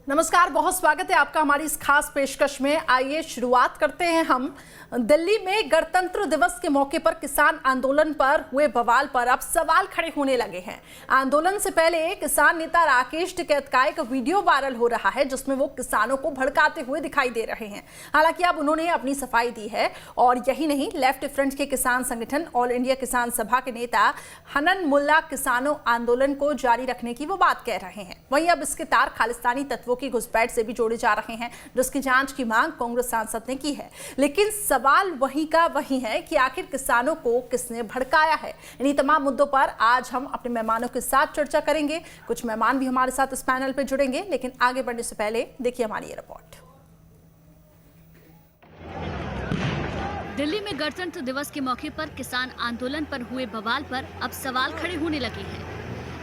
नमस्कार, बहुत स्वागत है आपका हमारी इस खास पेशकश में। आइए शुरुआत करते हैं हम दिल्ली में गणतंत्र दिवस के मौके पर किसान आंदोलन पर हुए बवाल पर अब सवाल खड़े होने लगे हैं। आंदोलन से पहले किसान नेता राकेश टिकैत का एक वीडियो वायरल हो रहा है जिसमें वो किसानों को भड़काते हुए दिखाई दे रहे हैं। हालांकि अब उन्होंने अपनी सफाई दी है और यही नहीं, लेफ्ट फ्रंट के किसान संगठन ऑल इंडिया किसान सभा के नेता हनन मुल्ला किसानों आंदोलन को जारी रखने की वो बात कह रहे हैं। वहीं अब इसके तार खालिस्तानी तत्वों की घुसपैठ से भी जोड़े जा रहे हैं, जिसकी जांच की मांग कांग्रेस सांसद ने की है। लेकिन सवाल वही का वही है कि आखिर किसानों को किसने भड़काया है। इन्हीं तमाम मुद्दों पर आज हम अपने मेहमानों के साथ चर्चा करेंगे। कुछ मेहमान भी हमारे साथ इस पैनल पे जुड़ेंगे, लेकिन आगे बढ़ने से पहले देखिए हमारी ये रिपोर्ट। दिल्ली में गणतंत्र दिवस के मौके पर किसान आंदोलन पर हुए बवाल पर अब सवाल खड़े होने लगे हैं।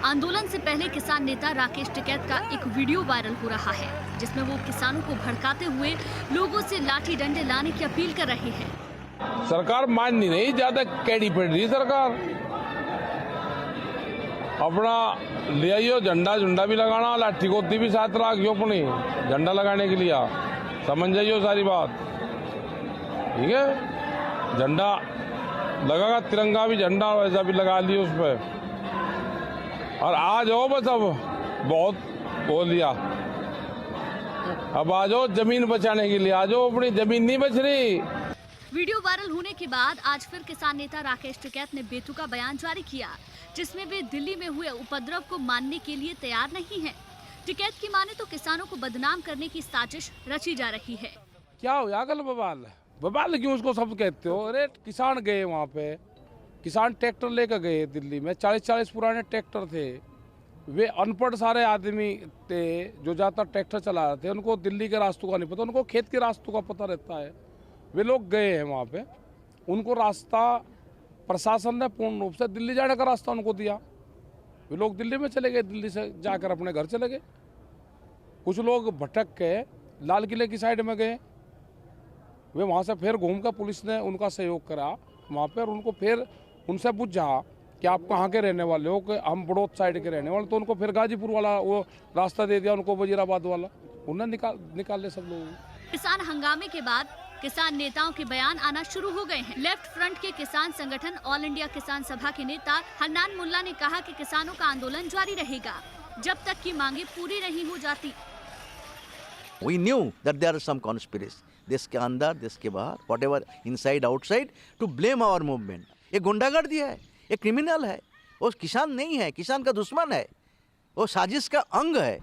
आंदोलन से पहले किसान नेता राकेश टिकैत का एक वीडियो वायरल हो रहा है जिसमें वो किसानों को भड़काते हुए लोगों से लाठी डंडे लाने की अपील कर रहे हैं। सरकार मान नहीं रही, ज्यादा कैडी पड़ रही सरकार। अपना ले आइयो झंडा झुंडा भी लगाना, लाठी गोती भी साथ रखियो अपनी झंडा लगाने के लिए। समझ जाइयो सारी बात, ठीक है। झंडा लगागा, तिरंगा भी झंडा वैसा भी लगा लियो उस पर। और आ जाओ, बस अब बहुत बोल लिया, अब आ जाओ जमीन बचाने के लिए। आ जाओ, अपनी जमीन नहीं बच रही। वीडियो वायरल होने के बाद आज फिर किसान नेता राकेश टिकैत ने बेतुका बयान जारी किया जिसमें वे दिल्ली में हुए उपद्रव को मानने के लिए तैयार नहीं हैं। टिकैत की माने तो किसानों को बदनाम करने की साजिश रची जा रही है। क्या हो या कल बवाल बवाल क्यों उसको सब कहते हो? अरे किसान गए वहाँ पे, किसान ट्रैक्टर लेकर गए दिल्ली में। 40-40 पुराने ट्रैक्टर थे। वे अनपढ़ सारे आदमी थे जो ज़्यादातर ट्रैक्टर चला रहे थे। उनको दिल्ली के रास्तों का नहीं पता, उनको खेत के रास्तों का पता रहता है। वे लोग गए हैं वहाँ पे, उनको रास्ता प्रशासन ने पूर्ण रूप से दिल्ली जाने का रास्ता उनको दिया। वे लोग दिल्ली में चले गए, दिल्ली से जाकर अपने घर चले गए। कुछ लोग भटक के लाल किले की साइड में गए। वे वहाँ से फिर घूम कर पुलिस ने उनका सहयोग करा वहाँ पर, उनको फिर उनसे पूछा कि आप कहाँ के रहने वाले हो, कि हम बड़ौद साइड के रहने वाले। तो उनको फिर गाजीपुर वाला वो रास्ता दे दिया, उनको वजीराबाद वाला। उन्हें निकाल सब लोग। किसान हंगामे के बाद किसान नेताओं के बयान आना शुरू हो गए हैं। लेफ्ट फ्रंट के किसान संगठन ऑल इंडिया किसान सभा के नेता हन्नान मुल्ला ने कहा कि किसानों का आंदोलन जारी रहेगा जब तक की मांगे पूरी नहीं हो जाती। We knew that there are some conspiracies. देश के अंदर, देश के बाहर, whatever inside outside, to blame our movement. ये गुंडागर्दी है, ये क्रिमिनल है, वो किसान नहीं है, किसान का दुश्मन है, वो साजिश का अंग है।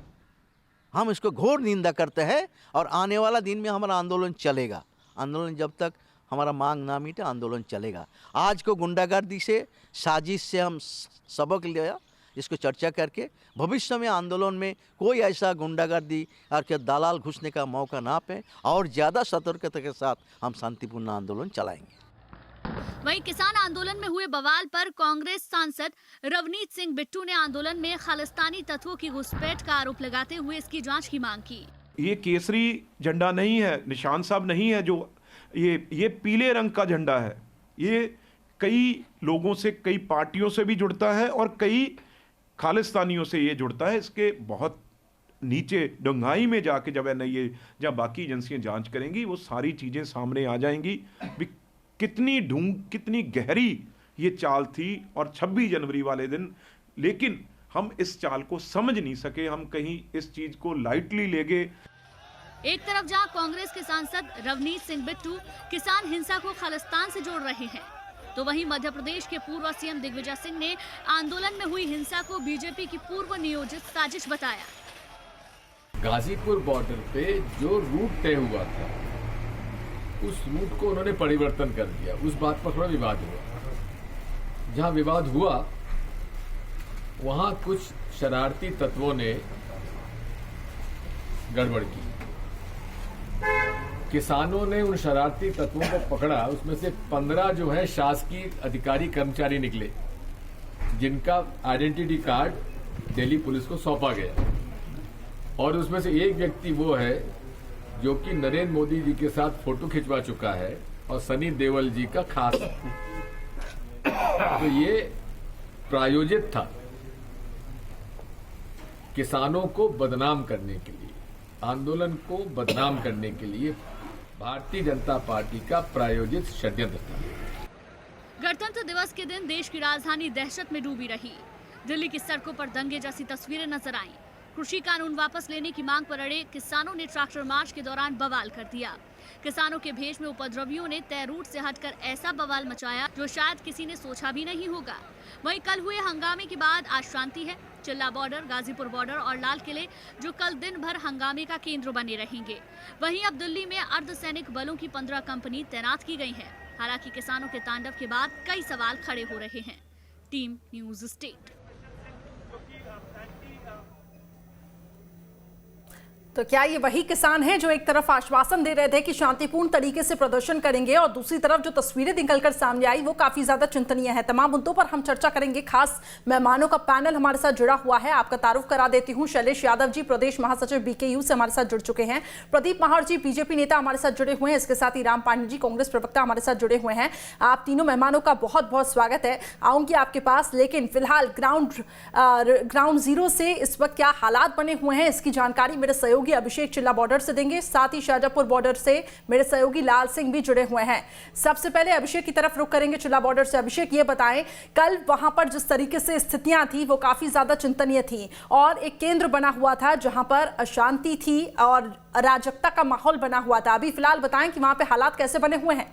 हम इसको घोर निंदा करते हैं और आने वाला दिन में हमारा आंदोलन चलेगा। आंदोलन जब तक हमारा मांग ना मिटे, आंदोलन चलेगा। आज को गुंडागर्दी से, साजिश से हम सबक लिया, इसको चर्चा करके भविष्य में आंदोलन में कोई ऐसा गुंडागर्दी और क्या दलाल घुसने का मौका ना पाए और ज़्यादा सतर्कता के साथ हम शांतिपूर्ण आंदोलन चलाएंगे। वहीं किसान आंदोलन में हुए बवाल पर कांग्रेस सांसद रवनीत सिंह बिट्टू ने आंदोलन में खालिस्तानी तत्वों की घुसपैठ का आरोप लगाते हुए इसकी जांच की मांग की। ये केसरी झंडा नहीं है, निशान साहब नहीं है, जो ये पीले रंग का झंडा है। ये कई लोगों से, कई पार्टियों से भी जुड़ता है और कई खालिस्तानियों से ये जुड़ता है। इसके बहुत नीचे डंगाई में जाके जब बाकी एजेंसियां जांच करेंगी वो सारी चीज़ें सामने आ जाएंगी भी कितनी गहरी ये चाल थी। और 26 जनवरी वाले दिन लेकिन हम इस चाल को समझ नहीं सके, हम कहीं इस चीज़ को लाइटली ले गए। एक तरफ जहां कांग्रेस के सांसद रवनीत सिंह बिट्टू किसान हिंसा को खालिस्तान से जोड़ रहे हैं, तो वहीं मध्य प्रदेश के पूर्व सीएम दिग्विजय सिंह ने आंदोलन में हुई हिंसा को बीजेपी की पूर्व नियोजित साजिश बताया। गाजीपुर बॉर्डर पे जो रूट तय हुआ था उस रूट को उन्होंने परिवर्तन कर दिया। उस बात पर थोड़ा विवाद हुआ। जहां विवाद हुआ वहां कुछ शरारती तत्वों ने गड़बड़ की। किसानों ने उन शरारती तत्वों को पकड़ा। उसमें से 15 जो है शासकीय अधिकारी कर्मचारी निकले जिनका आइडेंटिटी कार्ड दिल्ली पुलिस को सौंपा गया। और उसमें से एक व्यक्ति वो है जो कि नरेंद्र मोदी जी के साथ फोटो खिंचवा चुका है और सनी देओल जी का खास। तो ये प्रायोजित था किसानों को बदनाम करने के लिए। आंदोलन को बदनाम करने के लिए भारतीय जनता पार्टी का प्रायोजित षड्यंत्र था। गणतंत्र दिवस के दिन देश की राजधानी दहशत में डूबी रही। दिल्ली की सड़कों पर दंगे जैसी तस्वीरें नजर आईं। कृषि कानून वापस लेने की मांग पर अड़े किसानों ने ट्रैक्टर मार्च के दौरान बवाल कर दिया। किसानों के भेष में उपद्रवियों ने तय रूट से हटकर ऐसा बवाल मचाया जो शायद किसी ने सोचा भी नहीं होगा। वहीं कल हुए हंगामे के बाद आज शांति है। चिल्ला बॉर्डर, गाजीपुर बॉर्डर और लाल किले जो कल दिन भर हंगामे का केंद्र बने रहेंगे। वहीं अब दिल्ली में अर्धसैनिक बलों की 15 कंपनी तैनात की गई है। हालांकि किसानों के तांडव के बाद कई सवाल खड़े हो रहे हैं। Team news state. तो क्या ये वही किसान हैं जो एक तरफ आश्वासन दे रहे थे कि शांतिपूर्ण तरीके से प्रदर्शन करेंगे और दूसरी तरफ जो तस्वीरें निकलकर सामने आई वो काफी ज्यादा चिंतनीय है। तमाम मुद्दों पर हम चर्चा करेंगे। खास मेहमानों का पैनल हमारे साथ जुड़ा हुआ है। आपका तारुफ करा देती हूँ। शैलेश यादव जी प्रदेश महासचिव BKU से हमारे साथ जुड़ चुके हैं। प्रदीप महावर जी बीजेपी नेता हमारे साथ जुड़े हुए हैं। इसके साथ ही राम पांडे जी कांग्रेस प्रवक्ता हमारे साथ जुड़े हुए हैं। आप तीनों मेहमानों का बहुत बहुत स्वागत है। आऊंगी आपके पास, लेकिन फिलहाल ग्राउंड जीरो से इस वक्त क्या हालात बने हुए हैं इसकी जानकारी मेरे सहयोगी अभिषेक चिल्ला बॉर्डर से देंगे। साथ ही शाजापुर बॉर्डर से मेरे सहयोगी लाल सिंह भी जुड़े हुए हैं। सबसे पहले अभिषेक की तरफ रुख करेंगे, चिल्ला बॉर्डर से। अभिषेक, ये बताएं, कल वहां पर जिस तरीके से स्थितियां थी वो काफी ज्यादा चिंतनीय थी और एक केंद्र बना हुआ था जहां पर अशांति थी और अराजकता का माहौल बना हुआ था। अभी फिलहाल बताएं कि वहां पे हालात कैसे बने हुए हैं।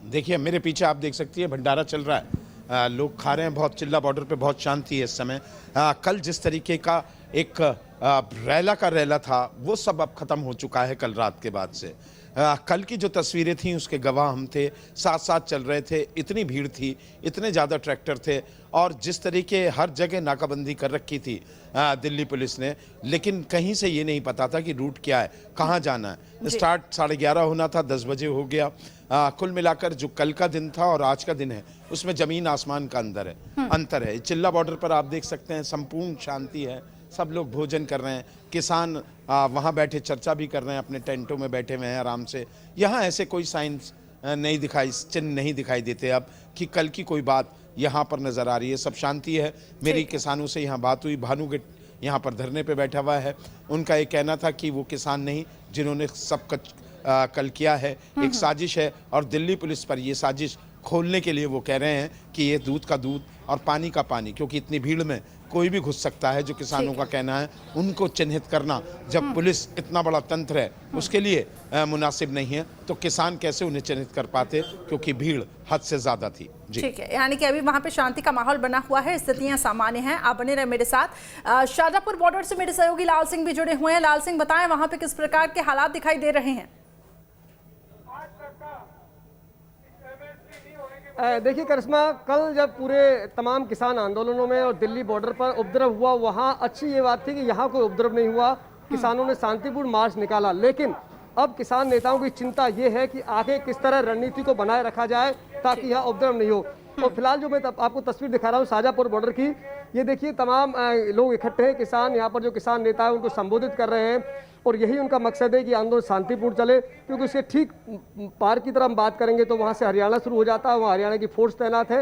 देखिए, मेरे पीछे आप देख सकती है भंडारा चल रहा है। लोग खा रहे हैं। बहुत चिल्ला बॉर्डर पे बहुत शांति है इस समय। कल जिस तरीके का एक रैला का रैला था वो सब अब ख़त्म हो चुका है कल रात के बाद से। कल की जो तस्वीरें थीं उसके गवाह हम थे, साथ साथ चल रहे थे। इतनी भीड़ थी, इतने ज़्यादा ट्रैक्टर थे और जिस तरीके हर जगह नाकाबंदी कर रखी थी दिल्ली पुलिस ने, लेकिन कहीं से ये नहीं पता था कि रूट क्या है, कहाँ जाना है। स्टार्ट 11:30 होना था, 10 बजे हो गया। कुल मिलाकर जो कल का दिन था और आज का दिन है उसमें ज़मीन आसमान का अंतर है। चिल्ला बॉर्डर पर आप देख सकते हैं संपूर्ण शांति है। सब लोग भोजन कर रहे हैं। किसान वहाँ बैठे चर्चा भी कर रहे हैं, अपने टेंटों में बैठे हुए हैं आराम से। यहाँ ऐसे कोई साइंस चिन्ह नहीं दिखाई देते अब कि कल की कोई बात यहाँ पर नज़र आ रही है। सब शांति है। मेरी किसानों से यहाँ बात हुई। भानुगेट यहाँ पर धरने पे बैठा हुआ है। उनका एक कहना था कि वो किसान नहीं जिन्होंने सब कल किया है, एक साजिश है और दिल्ली पुलिस पर ये साजिश खोलने के लिए वो कह रहे हैं कि ये दूध का दूध और पानी का पानी, क्योंकि इतनी भीड़ में कोई भी घुस सकता है। जो किसानों का कहना है उनको चिन्हित करना जब पुलिस इतना बड़ा तंत्र है उसके लिए मुनासिब नहीं है, तो किसान कैसे उन्हें चिन्हित कर पाते, क्योंकि भीड़ हद से ज्यादा थी। ठीक है, यानी कि अभी वहां पे शांति का माहौल बना हुआ है, स्थितियां सामान्य हैं। आप बने रहे मेरे साथ। शाजापुर बॉर्डर से मेरे सहयोगी लाल सिंह भी जुड़े हुए हैं। लाल सिंह, बताएं वहां पे किस प्रकार के हालात दिखाई दे रहे हैं। देखिए करिश्मा, कल जब पूरे तमाम किसान आंदोलनों में और दिल्ली बॉर्डर पर उपद्रव हुआ, वहाँ अच्छी ये बात थी कि यहाँ कोई उपद्रव नहीं हुआ। किसानों ने शांतिपूर्ण मार्च निकाला। लेकिन अब किसान नेताओं की चिंता ये है कि आगे किस तरह रणनीति को बनाए रखा जाए ताकि यहाँ उपद्रव नहीं हो। और फिलहाल जो मैं आपको तस्वीर दिखा रहा हूँ शाजापुर बॉर्डर की, ये देखिए तमाम लोग इकट्ठे हैं। किसान यहाँ पर जो किसान नेता है उनको संबोधित कर रहे हैं और यही उनका मकसद है कि आंदोलन शांतिपूर्ण चले, क्योंकि उसके ठीक पार की तरफ हम बात करेंगे तो वहाँ से हरियाणा शुरू हो जाता है। वहाँ हरियाणा की फोर्स तैनात है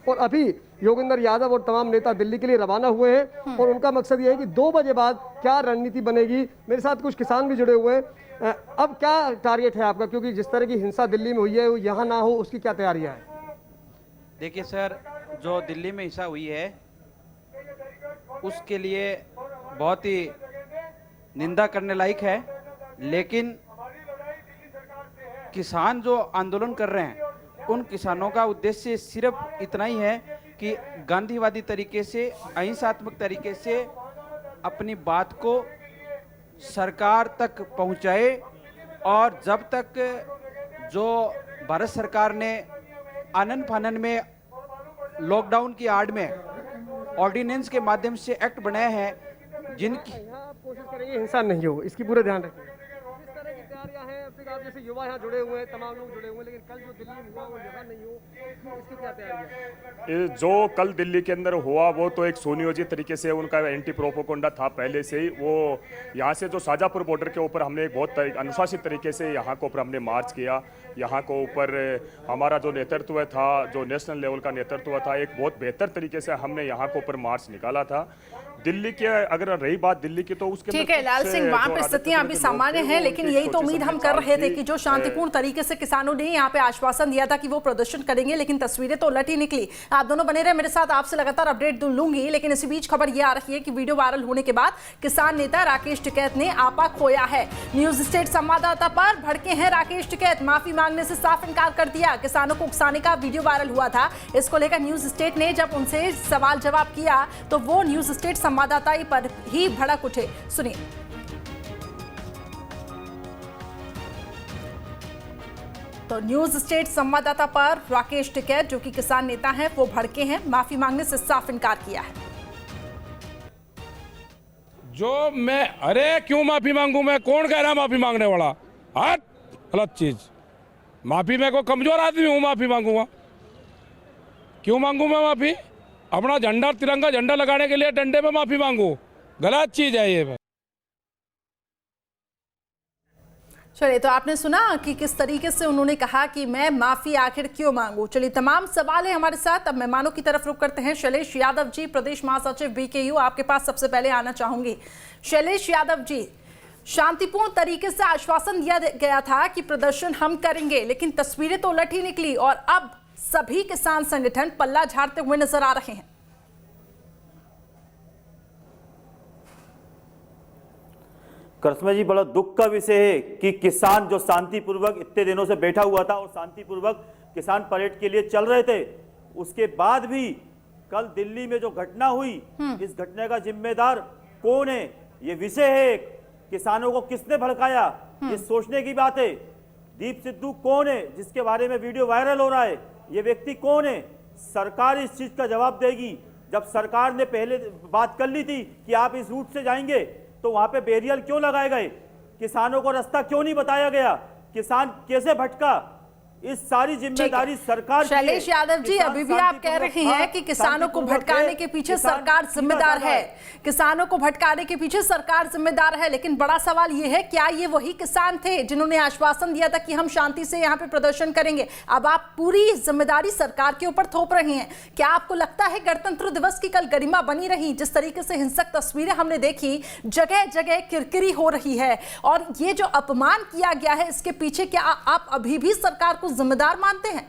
और अभी योगेंद्र यादव और तमाम नेता दिल्ली के लिए रवाना हुए हैं और उनका मकसद ये है कि 2 बजे बाद क्या रणनीति बनेगी। मेरे साथ कुछ किसान भी जुड़े हुए हैं। अब क्या टारगेट है आपका, क्योंकि जिस तरह की हिंसा दिल्ली में हुई है वो यहाँ ना हो, उसकी क्या तैयारियाँ हैं? देखिए सर, जो दिल्ली में हिंसा हुई है उसके लिए बहुत ही निंदा करने लायक है, लेकिन किसान जो आंदोलन कर रहे हैं उन किसानों का उद्देश्य सिर्फ इतना ही है कि गांधीवादी तरीके से, अहिंसात्मक तरीके से अपनी बात को सरकार तक पहुंचाए। और जब तक जो भारत सरकार ने आनन फानन में लॉकडाउन की आड़ में ऑर्डिनेंस के माध्यम से एक्ट बनाए हैं जिनकी कोशिश करेंगे हिंसा नहीं हो, इसकी पूरे ध्यान रखिए। इस तरह की तैयारियां हैं सिंह, आप जैसे युवा यहाँ जुड़े हुए हैं, तमाम लोग जुड़े हुए हैं, लेकिन कल जो दिल्ली में हुआ वो जगह नहीं हो, इसकी क्या तैयारी है? जो कल दिल्ली के अंदर हुआ वो तो एक सुनियोजित तरीके से उनका एंटी प्रोपोगंडा था पहले से ही। वो यहाँ से जो शाजापुर बॉर्डर के ऊपर हमने एक बहुत अनुशासित तरीके से यहाँ के ऊपर हमने मार्च किया। यहाँ को ऊपर हमारा जो नेतृत्व था, जो नेशनल लेवल का नेतृत्व था, एक बहुत बेहतर तरीके से हमने यहाँ के ऊपर मार्च निकाला था। दिल्ली के अगर रही बात दिल्ली की तो उसके ठीक है लाल सिंह, वहां पर स्थितियां अभी सामान्य हैं, लेकिन यही तो उम्मीद हम कर रहे थे कि जो शांतिपूर्ण तरीके से किसानों ने यहाँ पे आश्वासन दिया था कि वो प्रदर्शन करेंगे, लेकिन तस्वीरें तो उलट ही निकली। आप दोनों बने रहे मेरे साथ, आपसे लगातार अपडेट लूंगी। लेकिन इसी बीच खबर ये आ रही है कि वीडियो वायरल होने के बाद किसान नेता राकेश टिकैत ने आपा खोया है। न्यूज स्टेट संवाददाता पर भड़के हैं राकेश टिकैत, माफी मांगने से साफ इनकार कर दिया। किसानों को उकसाने का वीडियो वायरल हुआ था, इसको लेकर न्यूज स्टेट ने जब उनसे सवाल जवाब किया तो वो न्यूज स्टेट संवाददाता पर ही भड़क उठे। सुनिए। तो न्यूज स्टेट संवाददाता पर राकेश टिकैत जो कि किसान नेता हैं वो भड़के हैं, माफी मांगने से साफ इनकार किया है। जो मैं अरे क्यों माफी मांगू मैं? कौन कह रहा माफी मांगने वाला? हट, गलत चीज। माफी मैं को कमजोर आदमी हूं, माफी मांगूंगा? क्यों मांगू मैं माफी? अपना झंडा तिरंगा झंडा लगाने के लिए डंडे पे माफी मांगू? गलत चीज है ये। चलिए, तो आपने सुना कि किस तरीके से उन्होंने कहा कि मैं माफी आखिर क्यों मांगू। चलिए, तमाम सवाल है हमारे साथ। अब मेहमानों की तरफ रुख करते हैं। शैलेश यादव जी, प्रदेश महासचिव बीकेयू, आपके पास सबसे पहले आना चाहूंगी। शैलेश यादव जी, शांतिपूर्ण तरीके से आश्वासन दिया गया था कि प्रदर्शन हम करेंगे, लेकिन तस्वीरें तो उलट ही निकली और अब सभी किसान संगठन पल्ला झाड़ते हुए नजर आ रहे हैं। करिश्मा जी, बड़ा दुख का विषय है कि किसान जो शांतिपूर्वक इतने दिनों से बैठा हुआ था और शांतिपूर्वक किसान परेड के लिए चल रहे थे, उसके बाद भी कल दिल्ली में जो घटना हुई, इस घटना का जिम्मेदार कौन है? ये विषय है, किसानों को किसने भड़काया, ये सोचने की बात है। दीप सिद्धू कौन है जिसके बारे में वीडियो वायरल हो रहा है? ये व्यक्ति कौन है? सरकार इस चीज का जवाब देगी। जब सरकार ने पहले बात कर ली थी कि आप इस रूट से जाएंगे, तो वहां पे बैरियर क्यों लगाए गए? किसानों को रास्ता क्यों नहीं बताया गया? किसान कैसे भटका? इस सारी जिम्मेदारी सरकार की है। शैलेश यादव जी, अभी भी आप कह रहे हैं कि किसानों को भटकाने के पीछे सरकार जिम्मेदार है, किसानों को भटकाने के पीछे सरकार जिम्मेदार है, लेकिन बड़ा सवाल ये है, क्या ये वही किसान थे जिन्होंने आश्वासन दिया था कि हम शांति से यहाँ पे प्रदर्शन करेंगे? अब आप पूरी जिम्मेदारी सरकार के ऊपर थोप रहे हैं। क्या आपको लगता है गणतंत्र दिवस की कल गरिमा बनी रही? जिस तरीके से हिंसक तस्वीरें हमने देखी, जगह जगह किरकिरी हो रही है और ये जो अपमान किया गया है, इसके पीछे क्या आप अभी भी सरकार को जिम्मेदार मानते हैं?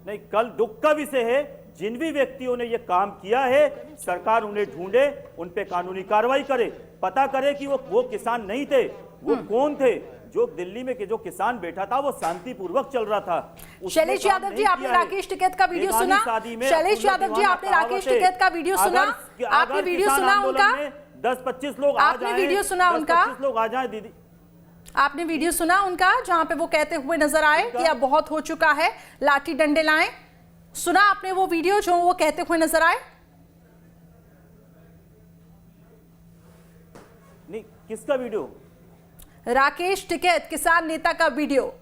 नहीं, कल दुख का विषय है, जिन भी व्यक्तियों ने ये काम किया है, सरकार उन्हें ढूंढे, उन पे कानूनी कार्रवाई करे, पता करे कि वो किसान नहीं थे, वो कौन थे। जो दिल्ली में जो किसान बैठा था वो शांतिपूर्वक चल रहा था। शैलेश यादव जी, आपने राकेश टिकैत का वीडियो सुना? शैलेश यादव जी, आपने राकेश टिकैत का वीडियो सुना? आपने वीडियो सुना उनका? 10-25 लोग आपने वीडियो सुना उनका? 10-25 लोग आ जाए दीदी। आपने वीडियो सुना उनका जहां पे वो कहते हुए नजर आए कि अब बहुत हो चुका है, लाठी डंडे लाएं? सुना आपने वो वीडियो जो वो कहते हुए नजर आए? नहीं, किसका वीडियो? राकेश टिकैत, किसान नेता का वीडियो।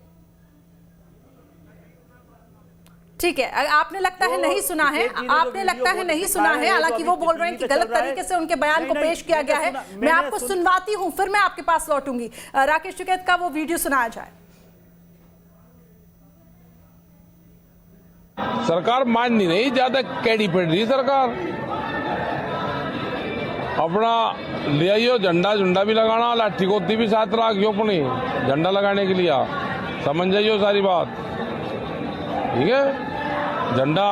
ठीक है, आपने लगता है नहीं सुना है, आपने लगता है नहीं सुना है, हालांकि वो बोल रहे हैं कि गलत तरीके से उनके बयान को पेश किया गया है। मैं आपको सुनवाती हूं, फिर मैं आपके पास लौटूंगी। राकेश टिकैत का वो वीडियो सुनाया जाए। सरकार मान नहीं रही, ज्यादा कैडी पड़ रही सरकार। अपना ले आइयो झंडा झुंडा भी लगाना, लाठी गोती भी साथ रखियो अपनी झंडा लगाने के लिए, समझ जाइयो सारी बात, ठीक है? झंडा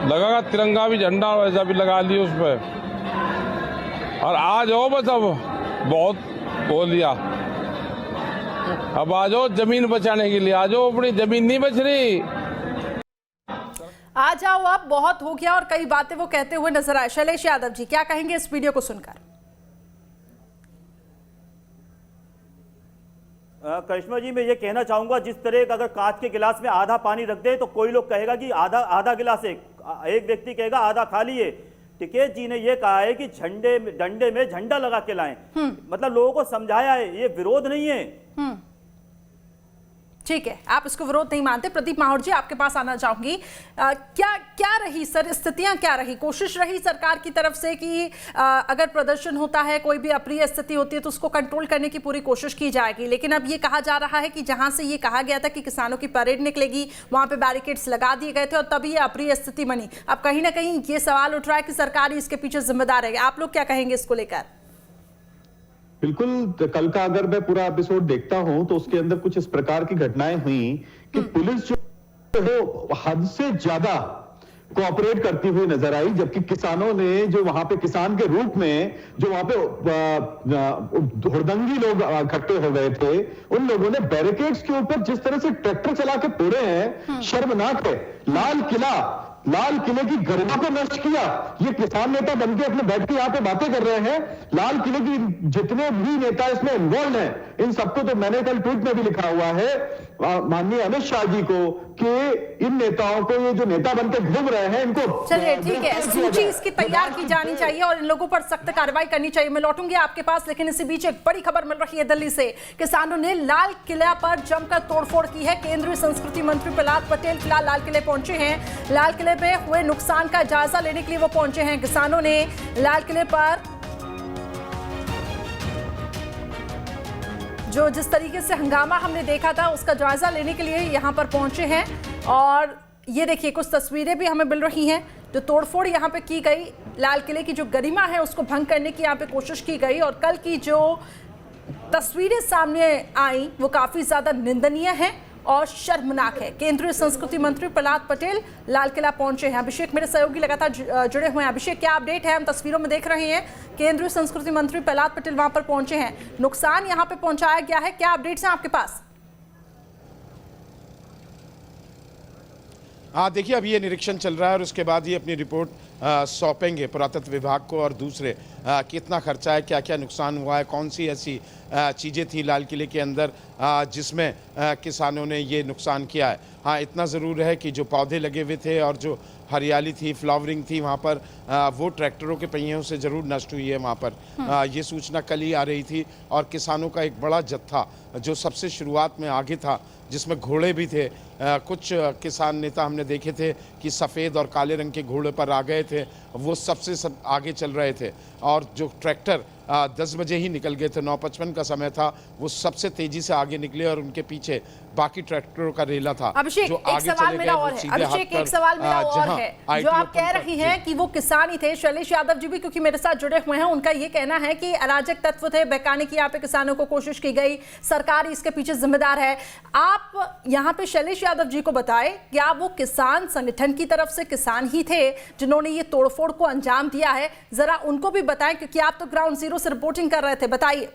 लगागा, तिरंगा भी झंडा वैसा भी लगा लियो उस पर। और आ जाओ, बस अब बहुत बोल लिया, अब आ जाओ जमीन बचाने के लिए, आ जाओ, अपनी जमीन नहीं बच रही, आ जाओ, अब बहुत हो गया। और कई बातें वो कहते हुए नजर आए। शैलेश यादव जी, क्या कहेंगे इस वीडियो को सुनकर? करिश्मा जी, मैं ये कहना चाहूंगा, जिस तरह का अगर कांच के गिलास में आधा पानी रख दे तो कोई लोग कहेगा कि आधा गिलास है, एक व्यक्ति कहेगा आधा खाली है। टिकैत जी ने यह कहा है कि डंडे में झंडा लगा के लाएं, मतलब लोगों को समझाया है, ये विरोध नहीं है। ठीक है, आप इसको विरोध नहीं मानते। प्रदीप माहौर जी, आपके पास आना चाहूंगी। क्या रही सर, स्थितियां क्या रही? कोशिश रही सरकार की तरफ से कि अगर प्रदर्शन होता है, कोई भी अप्रिय स्थिति होती है तो उसको कंट्रोल करने की पूरी कोशिश की जाएगी, लेकिन अब ये कहा जा रहा है कि जहां से ये कहा गया था कि किसानों की परेड निकलेगी, वहां पे बैरिकेड्स लगा दिए गए थे और तभी ये अप्रिय स्थिति बनी। अब कहीं ना कहीं ये सवाल उठ रहा है कि सरकार ही इसके पीछे जिम्मेदार है। आप लोग क्या कहेंगे इसको लेकर? बिल्कुल, कल का अगर मैं पूरा एपिसोड देखता हूं तो उसके अंदर कुछ इस प्रकार की घटनाएं हुई कि पुलिस जो है हद से ज्यादा कोऑपरेट करती हुई नजर आई, जबकि किसानों ने जो वहां पे किसान के रूप में जो वहां पे हुड़दंगी लोग इकट्ठे हो गए थे, उन लोगों ने बैरिकेड्स के ऊपर जिस तरह से ट्रैक्टर चला के फोड़े हैं, शर्मनाक है। लाल किले की गरिमा को नष्ट किया। ये किसान नेता बनके अपने बैठ के यहाँ पे बातें कर रहे हैं। लाल किले की जितने भी नेता इसमें इन्वॉल्व हैं, इन सबको तो मैंने कल ट्वीट में भी लिखा हुआ है माननीय अमित शाह जी को कि इन नेताओं को, ये जो नेता बनके घूम रहे हैं, इनको चलिए ठीक है, सूची इसकी तैयार की जानी चाहिए और इन लोगों पर सख्त कार्रवाई करनी चाहिए। मैं लौटूंगी आपके पास, लेकिन इसी बीच एक बड़ी खबर मिल रही है दिल्ली से। किसानों ने लाल किला पर जमकर तोड़फोड़ की है। केंद्रीय संस्कृति मंत्री प्रहलाद पटेल फिलहाल लाल किले पहुंचे हैं। लाल किले में हुए नुकसान का जायजा लेने के लिए वो पहुंचे हैं। किसानों ने लाल किले पर जो जिस तरीके से हंगामा हमने देखा था उसका जायजा लेने के लिए यहां पर पहुंचे हैं। और ये देखिए, कुछ तस्वीरें भी हमें मिल रही हैं। जो तोड़फोड़ यहां पे की गई, लाल किले की जो गरिमा है उसको भंग करने की यहां पे कोशिश की गई, और कल की जो तस्वीरें सामने आई वो काफी ज्यादा निंदनीय है और शर्मनाक है। केंद्रीय संस्कृति मंत्री प्रहलाद पटेल लाल किला पहुंचे हैं। अभिषेक मेरे सहयोगी लगातार जुड़े हुए हैं। अभिषेक, क्या अपडेट है? हम तस्वीरों में देख रहे हैं केंद्रीय संस्कृति मंत्री प्रहलाद पटेल वहां पर पहुंचे हैं, नुकसान यहां पे पहुंचाया गया है, क्या अपडेट्स हैं आपके पास? हाँ, देखिए, अभी ये निरीक्षण चल रहा है और उसके बाद ये अपनी रिपोर्ट सौंपेंगे पुरातत्व विभाग को और दूसरे कितना खर्चा है, क्या क्या नुकसान हुआ है, कौन सी ऐसी चीज़ें थी लाल किले के अंदर जिसमें किसानों ने ये नुकसान किया है। हाँ, इतना ज़रूर है कि जो पौधे लगे हुए थे और जो हरियाली थी, फ्लावरिंग थी वहाँ पर, वो ट्रैक्टरों के पहियों से ज़रूर नष्ट हुई है वहाँ पर। ये सूचना कल ही आ रही थी और किसानों का एक बड़ा जत्था जो सबसे शुरुआत में आगे था, जिसमें घोड़े भी थे, कुछ किसान नेता हमने देखे थे कि सफ़ेद और काले रंग के घोड़े पर आ गए थे, वो सबसे आगे चल रहे थे। और जो ट्रैक्टर 10 बजे ही निकल गए थे, 9:55 का समय था, वो सबसे तेजी से आगे निकले और उनके पीछे बाकी ट्रैक्टरों का रेला था। अभिषेक, जो एक आगे सवाल चले मेरा गए, और है। अभिषेक, एक सवाल मेरा और है। जो आप कह रही हैं कि वो किसान ही थे, शैलेश यादव जी भी क्योंकि मेरे साथ जुड़े हुए हैं, उनका ये कहना है कि अराजक तत्व थे, बहकाने की यहाँ पे किसानों को कोशिश की गई, सरकार इसके पीछे जिम्मेदार है। आप यहाँ पे शैलेश यादव जी को बताए, क्या वो किसान संगठन की तरफ से किसान ही थे जिन्होंने ये तोड़फोड़ को अंजाम दिया है? जरा उनको भी बताएं, क्योंकि आप तो ग्राउंड जीरो से रिपोर्टिंग कर रहे थे, बताइए।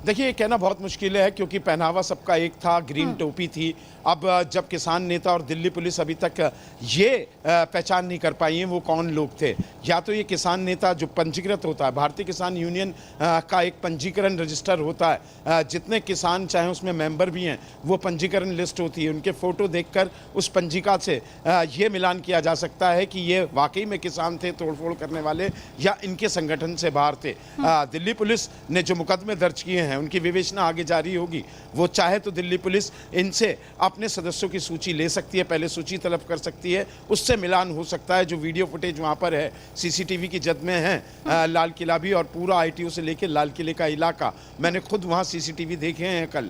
देखिए, ये कहना बहुत मुश्किल है क्योंकि पहनावा सबका एक था, ग्रीन टोपी थी। अब जब किसान नेता और दिल्ली पुलिस अभी तक ये पहचान नहीं कर पाई है वो कौन लोग थे। या तो ये किसान नेता जो पंजीकृत होता है, भारतीय किसान यूनियन का एक पंजीकरण रजिस्टर होता है, जितने किसान चाहे उसमें मेंबर भी हैं, वो पंजीकरण लिस्ट होती है, उनके फ़ोटो देखकर उस पंजिका से ये मिलान किया जा सकता है कि ये वाकई में किसान थे तोड़फोड़ करने वाले या इनके संगठन से बाहर थे। दिल्ली पुलिस ने जो मुकदमे दर्ज किए हैं उनकी विवेचना आगे जारी होगी। वो चाहे तो दिल्ली पुलिस इनसे अपने सदस्यों की सूची ले सकती है, पहले सूची तलब कर सकती है, उससे मिलान हो सकता है। जो वीडियो फुटेज वहाँ पर है सीसीटीवी की जद में है, लाल किला भी और पूरा आईटीओ से लेकर लाल किले का इलाका, मैंने खुद वहाँ सीसीटीवी देखे हैं कल।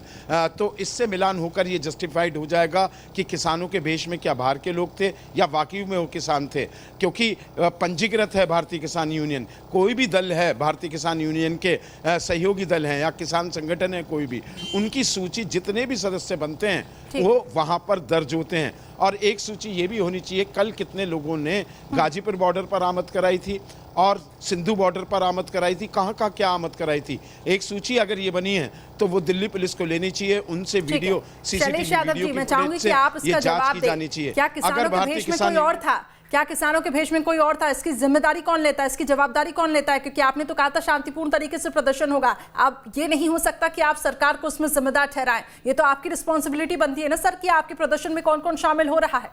तो इससे मिलान होकर ये जस्टिफाइड हो जाएगा कि किसानों के भेष में क्या बाहर के लोग थे या वाकई में वो किसान थे। क्योंकि पंजीकृत है भारतीय किसान यूनियन, कोई भी दल है भारतीय किसान यूनियन के सहयोगी दल हैं या किसान संगठन है कोई भी, उनकी सूची जितने भी सदस्य बनते हैं वो वहां पर दर्ज होते हैं। और एक सूची ये भी होनी चाहिए कल कितने लोगों ने गाजीपुर बॉर्डर पर आमद कराई थी और सिंधु बॉर्डर पर आमद कराई थी, कहाँ कहाँ क्या आमद कराई थी। एक सूची अगर ये बनी है तो वो दिल्ली पुलिस को लेनी चाहिए, उनसे वीडियो सीसीटीवी वीडियो की फुटेज से ये जांच की जानी चाहिए। अगर भारतीय किसान और था, क्या किसानों के भेष में कोई और था? इसकी जिम्मेदारी कौन लेता है, इसकी जवाबदारी कौन लेता है? क्योंकि आपने तो कहा था शांतिपूर्ण तरीके से प्रदर्शन होगा। अब ये नहीं हो सकता कि आप सरकार को उसमें जिम्मेदार ठहराएं। ये तो आपकी रिस्पॉन्सिबिलिटी बनती है ना सर, कि आपके प्रदर्शन में कौन कौन शामिल हो रहा है।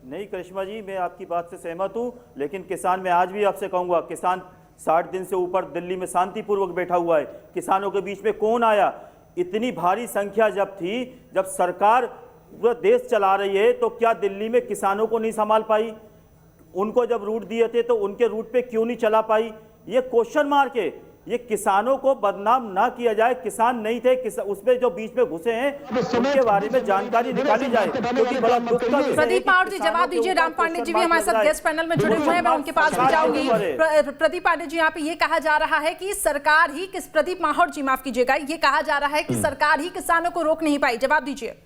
नहीं करिश्मा जी, मैं आपकी बात से सहमत हूं, लेकिन किसान, मैं आज भी आपसे कहूंगा, किसान 60 दिन से ऊपर दिल्ली में शांतिपूर्वक बैठा हुआ है। किसानों के बीच में कौन आया? इतनी भारी संख्या जब थी, जब सरकार पूरा देश चला रही है, तो क्या दिल्ली में किसानों को नहीं संभाल पाई? उनको जब रूट दिए थे तो उनके रूट पे क्यों नहीं चला पाई? ये क्वेश्चन मार्क है। ये किसानों को बदनाम ना किया जाए, किसान नहीं थे, उसमें जो बीच में घुसे हैं उनके बारे में जानकारी निकाली जाए, क्योंकि बड़ा दुख का विषय है। प्रदीप माहौर जी जवाब दीजिए। राम पांडे जी भी हमारे साथ गेस्ट पैनल में जुड़े हुए हैं, मैं उनके पास भी जाऊंगी। प्रदीप पांडे जी, यहाँ पे ये कहा जा रहा है कि सरकार ही प्रदीप माहौर जी माफ कीजिएगा, ये कहा जा रहा है कि सरकार ही किसानों को रोक नहीं पाई, जवाब दीजिए।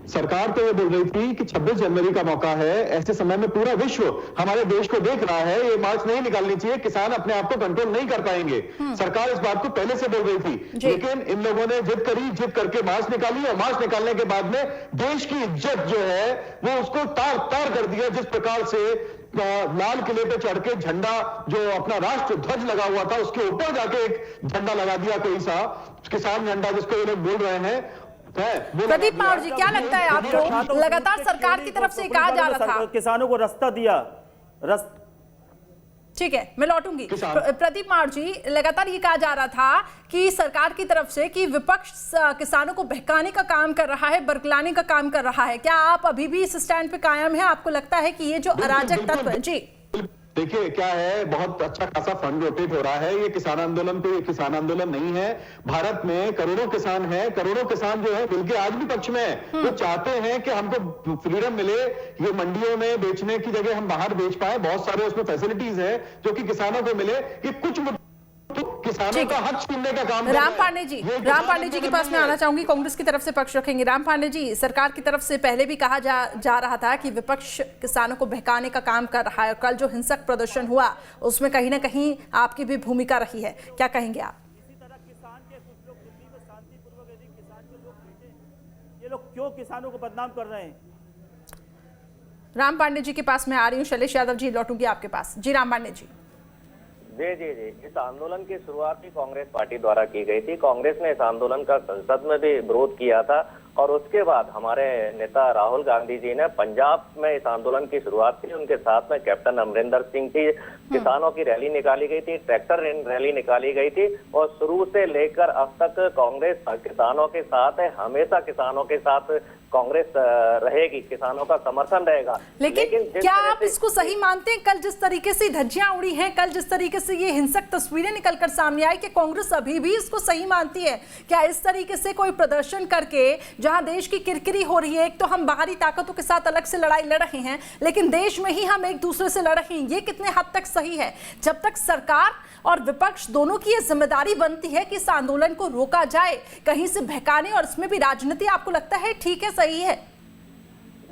सरकार तो ये बोल रही थी कि 26 जनवरी का मौका है, ऐसे समय में पूरा विश्व हमारे देश को देख रहा है, ये मार्च नहीं निकालनी चाहिए, किसान अपने आप को कंट्रोल नहीं कर पाएंगे। सरकार इस बात को पहले से बोल रही थी, लेकिन इन लोगों ने जिद करी, जिद करके मार्च निकाली, और मार्च निकालने के बाद में देश की इज्जत जो है वो उसको तार तार कर दिया। जिस प्रकार से लाल किले पे चढ़ के झंडा, जो अपना राष्ट्र ध्वज लगा हुआ था, उसके ऊपर जाके एक झंडा लगा दिया, कोई सा किसान झंडा जिसको ये लोग बोल रहे हैं। प्रदीप माहौर जी, क्या लगता है आपको? लगातार सरकार की तरफ से कहा जा रहा था, किसानों को रास्ता दिया। ठीक है, मैं लौटूंगी। प्रदीप माहौर जी, लगातार ये कहा जा रहा था कि सरकार की तरफ से कि विपक्ष किसानों को बहकाने का काम कर रहा है, बरगलाने का काम कर रहा है। क्या आप अभी भी इस स्टैंड पे कायम हैं? आपको लगता है कि ये जो अराजक तत्व है? जी देखिए क्या है, बहुत अच्छा खासा फंड रोटेट हो रहा है। ये किसान आंदोलन तो ये किसान आंदोलन नहीं है। भारत में करोड़ों किसान हैं, करोड़ों किसान जो है मिलके आज भी पक्ष में है। वो चाहते हैं कि हमको फ्रीडम मिले, ये मंडियों में बेचने की जगह हम बाहर बेच पाए। बहुत सारे उसमें फैसिलिटीज है जो कि किसानों को मिले। ये कुछ किसानों का हक छीनने का काम। राम पांडे जी के पास मैं आना चाहूंगी, कांग्रेस की तरफ से पक्ष रखेंगे। राम पांडे जी, सरकार की तरफ से पहले भी कहा जा रहा था कि विपक्ष किसानों को बहकाने का काम कर रहा है, और कल जो हिंसक प्रदर्शन हुआ उसमें कहीं ना कहीं आपकी भी भूमिका रही है, क्या कहेंगे आप? इसी तरह किसान के कुछ लोग दिल्ली में शांतिपूर्वक, यदि किसान के लोग बैठे, ये लोग क्यों किसानों को बदनाम कर रहे हैं? राम पांडे जी के पास मैं आ रही हूँ। शैलेश यादव जी, लौटूंगी आपके पास। जी राम पांडे जी। जी इस आंदोलन की शुरुआत भी कांग्रेस पार्टी द्वारा की गई थी। कांग्रेस ने इस आंदोलन का संसद में भी विरोध किया था, और उसके बाद हमारे नेता राहुल गांधी जी ने पंजाब में इस आंदोलन की शुरुआत की। उनके साथ में कैप्टन अमरिंदर सिंह थी, किसानों की रैली निकाली गई थी, ट्रैक्टर रैली निकाली गई थी, और शुरू से लेकर अब तक कांग्रेस किसानों के साथ है। हमेशा किसानों के साथ कांग्रेस रहेगी, किसानों का समर्थन रहेगा। लेकिन क्या आप इसको सही मानते हैं? कल जिस तरीके से धज्जियां उड़ी हैं, कल जिस तरीके से ये हिंसक तस्वीरें निकलकर सामने आई, कि कांग्रेस अभी भी इसको सही मानती है? क्या इस तरीके से कोई प्रदर्शन करके, जहां देश की किरकिरी हो रही है, एक तो हम बाहरी ताकतों के साथ अलग से लड़ाई लड़ रहे हैं, लेकिन देश में ही हम एक दूसरे से लड़ रहे हैं, ये कितने हद तक सही है? जब तक सरकार और विपक्ष दोनों की ये जिम्मेदारी बनती है कि इस आंदोलन को रोका जाए, कहीं से बहकाने और इसमें भी राजनीति, आपको लगता है ठीक है, सही है?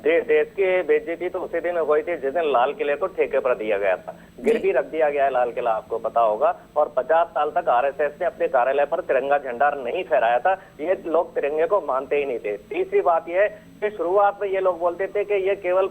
देश की बेइज्जती तो उसी दिन हुई थी जिस दिन लाल किले को ठेके पर दिया गया था। गिरवी रख दिया गया है लाल किला, आपको पता होगा। और 50 साल तक आरएसएस ने अपने कार्यालय पर तिरंगा झंडा नहीं फहराया था। ये लोग तिरंगे को मानते ही नहीं थे। तीसरी बात यह है कि शुरुआत में ये लोग बोलते थे कि ये केवल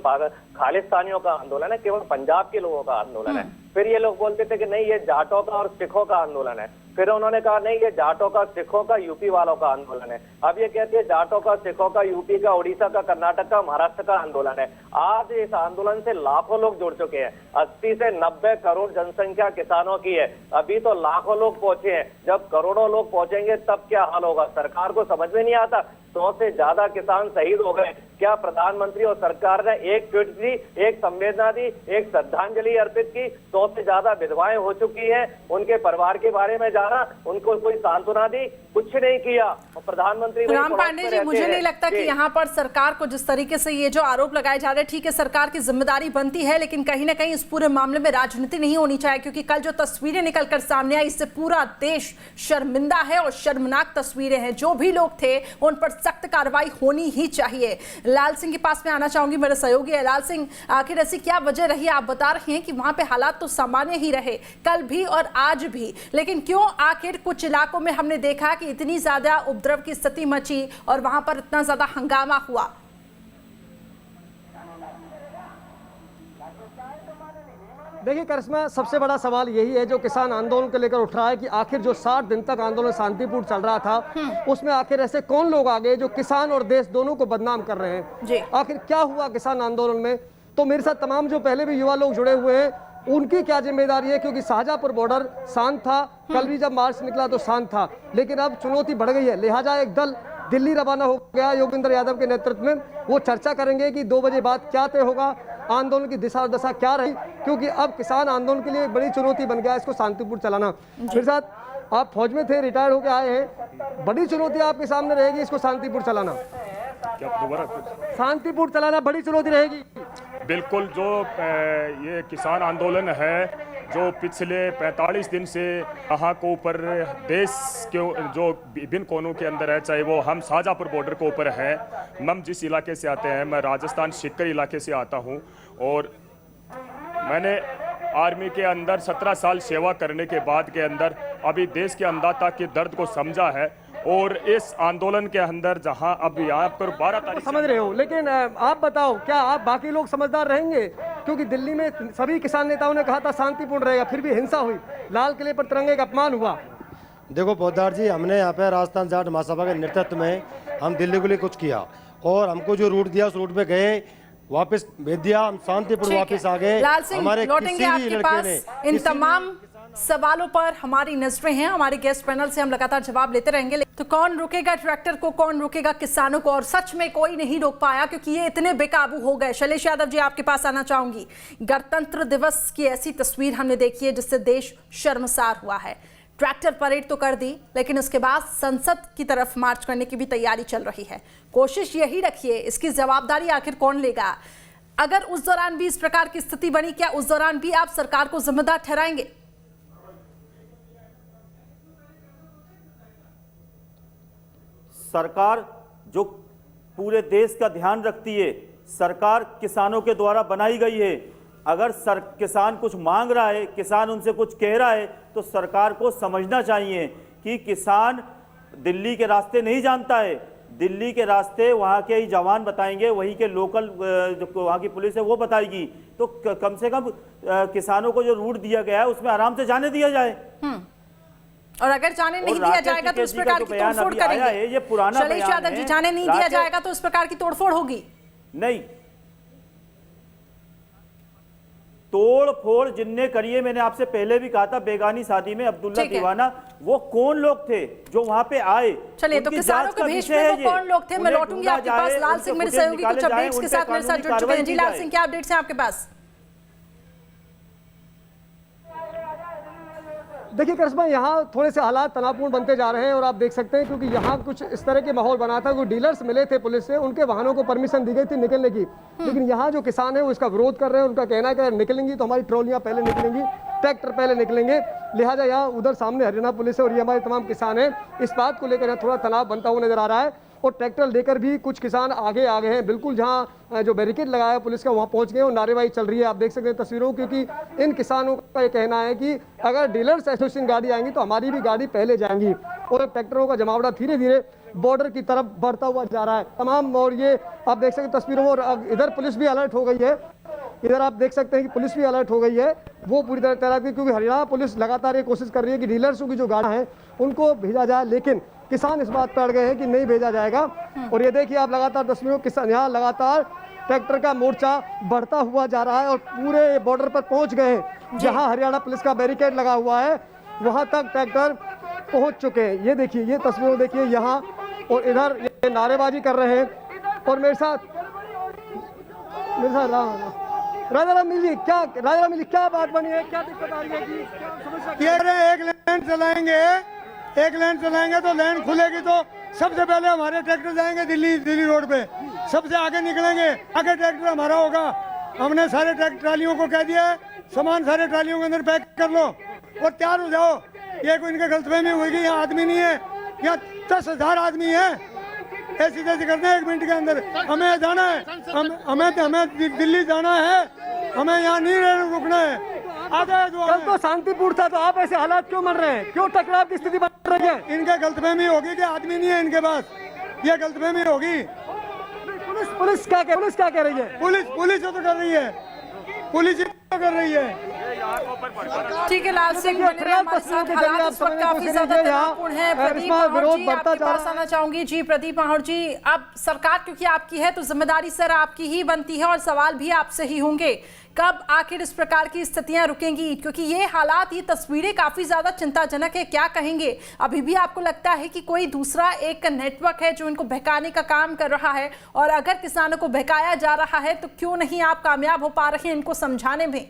खालिस्तानियों का आंदोलन है, केवल पंजाब के लोगों का आंदोलन है। फिर ये लोग बोलते थे कि नहीं, ये जाटों का और सिखों का आंदोलन है। फिर उन्होंने कहा नहीं, ये जाटों का, सिखों का, यूपी वालों का आंदोलन है। अब ये कहते हैं जाटों का, सिखों का, यूपी का, उड़ीसा का, कर्नाटक का, महाराष्ट्र का आंदोलन है। आज इस आंदोलन से लाखों लोग जुड़ चुके हैं। 80 से 90 करोड़ जनसंख्या किसानों की है। अभी तो लाखों लोग पहुंचे हैं, जब करोड़ों लोग पहुंचेंगे तब क्या हाल होगा? सरकार को समझ में नहीं आता। 100 से ज्यादा किसान शहीद हो गए। क्या प्रधानमंत्री और सरकार ने एक ट्वीट दी, एक संवेदना दी, एक श्रद्धांजलि अर्पित की? 100 से ज्यादा विधवाएं हो चुकी हैं, उनके परिवार के बारे में जाना, उनको कोई सांत्वना दी? कुछ नहीं किया। और प्रधानमंत्री राम पांडे जी, मुझे नहीं लगता कि यहाँ पर सरकार को जिस तरीके से ये जो आरोप लगाए जा रहे हैं, ठीक है सरकार की जिम्मेदारी बनती है, लेकिन कहीं ना कहीं इस पूरे मामले में राजनीति नहीं होनी चाहिए, क्योंकि कल जो तस्वीरें निकलकर सामने आई, इससे पूरा देश शर्मिंदा है और शर्मनाक तस्वीरें हैं। जो भी लोग थे उन पर सख्त कार्रवाई होनी ही चाहिए। लाल सिंह के पास में आना चाहूंगी, मेरे सहयोगी है। लाल सिंह, आखिर ऐसी क्या वजह रही? आप बता रहे हैं कि वहां पे हालात तो सामान्य ही रहे कल भी और आज भी, लेकिन क्यों आखिर कुछ इलाकों में हमने देखा कि इतनी ज्यादा उपद्रव की स्थिति मची और वहां पर इतना ज्यादा हंगामा हुआ? देखिए करिश्मा, सबसे बड़ा सवाल यही है जो किसान आंदोलन को लेकर उठ रहा है कि आखिर जो 60 दिन तक आंदोलन शांतिपूर्ण चल रहा था उसमें आखिर ऐसे कौन लोग आ गए जो किसान और देश दोनों को बदनाम कर रहे हैं। आखिर क्या हुआ किसान आंदोलन में? तो मेरे साथ तमाम जो पहले भी युवा लोग जुड़े हुए हैं, उनकी क्या जिम्मेदारी है, क्योंकि शाहजहांपुर बॉर्डर शांत था, कल भी जब मार्च निकला तो शांत था, लेकिन अब चुनौती बढ़ गई है। लिहाजा एक दल दिल्ली रवाना हो गया योगेंद्र यादव के नेतृत्व में। वो चर्चा करेंगे कि 2 बजे बाद क्या तय होगा, आंदोलन की दिशा और दशा क्या रही, क्योंकि अब किसान आंदोलन के लिए एक बड़ी चुनौती बन गया इसको शांतिपूर्ण चलाना। मेरे साथ आप फौज में थे, रिटायर्ड होकर आए हैं, बड़ी चुनौती आपके सामने रहेगी इसको शांतिपूर्ण चलाना। शांतिपूर्ण चलाना बड़ी चुनौती रहेगी। बिल्कुल, जो ये किसान आंदोलन है जो पिछले 45 दिन से यहाँ को ऊपर देश के जो विभिन्न कोनों के अंदर है, चाहे वो हम शाहजहांपुर बॉर्डर के ऊपर है, हम जिस इलाके से आते हैं, मैं राजस्थान सीकर इलाके से आता हूँ और मैंने आर्मी के अंदर 17 साल सेवा करने के बाद के अंदर अभी देश के अन्नदाता के दर्द को समझा है। और इस आंदोलन के अंदर जहां अब यहाँ पर 12 तारीख समझ रहे हो, लेकिन आप बताओ क्या आप बाकी लोग समझदार रहेंगे? क्योंकि दिल्ली में सभी किसान नेताओं ने कहा था शांतिपूर्ण रहेगा, फिर भी हिंसा हुई, लाल किले पर तिरंगे का अपमान हुआ। देखो पोद्दार जी, हमने यहाँ पे राजस्थान जाट महासभा के नेतृत्व में हम दिल्ली के लिए कुछ किया और हमको जो रूट दिया उस रूट पे गए, वापस भेज दिया, हम शांतिपूर्ण वापस आ गए। लाल सिंह, लौटेंगे आपके पास। इन तमाम सवालों पर हमारी नजरें हैं, हमारे गेस्ट पैनल से हम लगातार जवाब लेते रहेंगे। तो कौन रोकेगा ट्रैक्टर को, कौन रोकेगा किसानों को? और सच में कोई नहीं रोक पाया क्योंकि ये इतने बेकाबू हो गए। शैलेश यादव जी, आपके पास आना चाहूंगी। गणतंत्र दिवस की ऐसी तस्वीर हमने देखी है जिससे देश शर्मसार हुआ है। ट्रैक्टर परेड तो कर दी, लेकिन उसके बाद संसद की तरफ मार्च करने की भी तैयारी चल रही है। कोशिश यही रखिए, इसकी जवाबदारी आखिर कौन लेगा? अगर उस दौरान भी इस प्रकार की स्थिति बनी, क्या उस दौरान भी आप सरकार को जिम्मेदार ठहराएंगे? सरकार जो पूरे देश का ध्यान रखती है, सरकार किसानों के द्वारा बनाई गई है। अगर किसान कुछ मांग रहा है, किसान उनसे कुछ कह रहा है, तो सरकार को समझना चाहिए कि किसान दिल्ली के रास्ते नहीं जानता है। दिल्ली के रास्ते वहाँ के ही जवान बताएंगे, वहीं के लोकल जो वहाँ की पुलिस है वो बताएगी। तो कम से कम किसानों को जो रूट दिया गया है उसमें आराम से जाने दिया जाए। और अगर जाने नहीं दिया जाएगा तो इस प्रकार की तोड़फोड़ करेंगे। ये पुराना शैलेश यादव जी, जाने नहीं दिया जाएगा तो इस प्रकार की तोड़फोड़ होगी? नहीं, तोड़ फोड़ जिनने करी है, मैंने आपसे पहले भी कहा था, बेगानी शादी में अब्दुल्ला दीवाना, वो कौन लोग थे जो वहां पे आए? चलिए, तो किसानों के भेष में वो कौन लोग थे? मैं लौटूंगी आपके पास। लाल सिंह मेरे सहयोगी कुछ अपडेट्स के साथ मेरे साथ जुड़ चुके हैं। जी लाल सिंह, क्या अपडेट्स हैं आपके पास? देखिए करिश्मा, यहाँ थोड़े से हालात तनावपूर्ण बनते जा रहे हैं और आप देख सकते हैं क्योंकि यहाँ कुछ इस तरह के माहौल बना था। कोई डीलर्स मिले थे पुलिस से, उनके वाहनों को परमिशन दी गई थी निकलने की, लेकिन यहाँ जो किसान है वो इसका विरोध कर रहे हैं। उनका कहना है कि निकलेंगी तो हमारी ट्रॉलियाँ पहले निकलेंगी, ट्रैक्टर पहले निकलेंगे। लिहाजा यहाँ उधर सामने हरियाणा पुलिस है और ये हमारे तमाम किसान हैं, इस बात को लेकर यहाँ थोड़ा तनाव बनता हुआ नजर आ रहा है। और ट्रैक्टर लेकर भी कुछ किसान आगे आ गए हैं, बिल्कुल जहां जो बैरिकेड लगाया है पुलिस का वहां पहुंच गए और नारेबाजी चल रही है। आप देख सकते हैं तस्वीरों, क्योंकि इन किसानों का ये कहना है कि अगर डीलर्स एसोसिएशन गाड़ी आएंगी तो हमारी भी गाड़ी पहले जाएंगी। और ट्रैक्टरों का जमावड़ा धीरे धीरे बॉर्डर की तरफ बढ़ता हुआ जा रहा है तमाम। और ये आप देख सकते हैं तस्वीरों में, और इधर पुलिस भी अलर्ट हो गई है। इधर आप देख सकते हैं कि पुलिस भी अलर्ट हो गई है, वो पूरी तरह तैनात है, क्योंकि हरियाणा पुलिस लगातार ये कोशिश कर रही है कि डीलर्सों की जो गाड़ियां हैं उनको भेजा जाए, लेकिन किसान इस बात पर अड़ गए हैं कि नहीं भेजा जाएगा। और ये देखिए आप लगातार तस्वीरों, किसान यहाँ लगातार ट्रैक्टर का मोर्चा बढ़ता हुआ जा रहा है और पूरे बॉर्डर पर पहुंच गए हैं। जहां हरियाणा पुलिस का बैरिकेड लगा हुआ है वहां तक ट्रैक्टर पहुंच चुके हैं। ये देखिए, ये तस्वीरें देखिए यहाँ, और इधर ये नारेबाजी कर रहे हैं। और मेरे साथ राजा राम मिली, क्या बात बनी है, क्या दिक्कत आ रही है कि समस्या? एक लेन चलाएंगे तो लेन खुलेगी तो सबसे पहले हमारे ट्रैक्टर जाएंगे दिल्ली रोड पे, सबसे आगे निकलेंगे, आगे ट्रैक्टर हमारा होगा। हमने सारे ट्रालियों को कह दिया है, सामान सारे ट्रालियों के अंदर पैक कर लो और तैयार हो जाओ। ये कोई इनके गलतफहमी हुई कि यहाँ आदमी नहीं है, यहाँ 10,000 आदमी है। ऐसी तैसी करते हैं 1 मिनट के अंदर। हमें जाना है, हमें दिल्ली जाना है, हमें यहाँ नहीं रुकना है। कल तो शांतिपूर्ण था, तो आप ऐसे हालात क्यों बन रहे हैं? क्यों टकराव की स्थिति बन रही है? इनके गलतफहमी होगी कि आदमी नहीं है इनके पास, ये गलतफहमी होगी। पुलिस क्या कह रही है? पुलिस तो कर रही है, पुलिस तो कर रही है। ठीक है लाल सिंह, हालात इस वक्त काफी ज्यादा तनावपूर्ण है। प्रदीप माहौर जी, आपके पास आना चाहूंगी। जी प्रदीप माहौर जी, अब सरकार क्योंकि आपकी है तो जिम्मेदारी सर आपकी ही बनती है और सवाल भी आपसे ही होंगे, कब आखिर इस प्रकार की स्थितियां रुकेंगी? क्योंकि ये हालात, ये तस्वीरें काफी ज्यादा चिंताजनक है। क्या कहेंगे? अभी भी आपको लगता है कि कोई दूसरा एक नेटवर्क है जो इनको बहकाने का काम कर रहा है? और अगर किसानों को बहकाया जा रहा है तो क्यों नहीं आप कामयाब हो पा रहे हैं इनको समझाने में?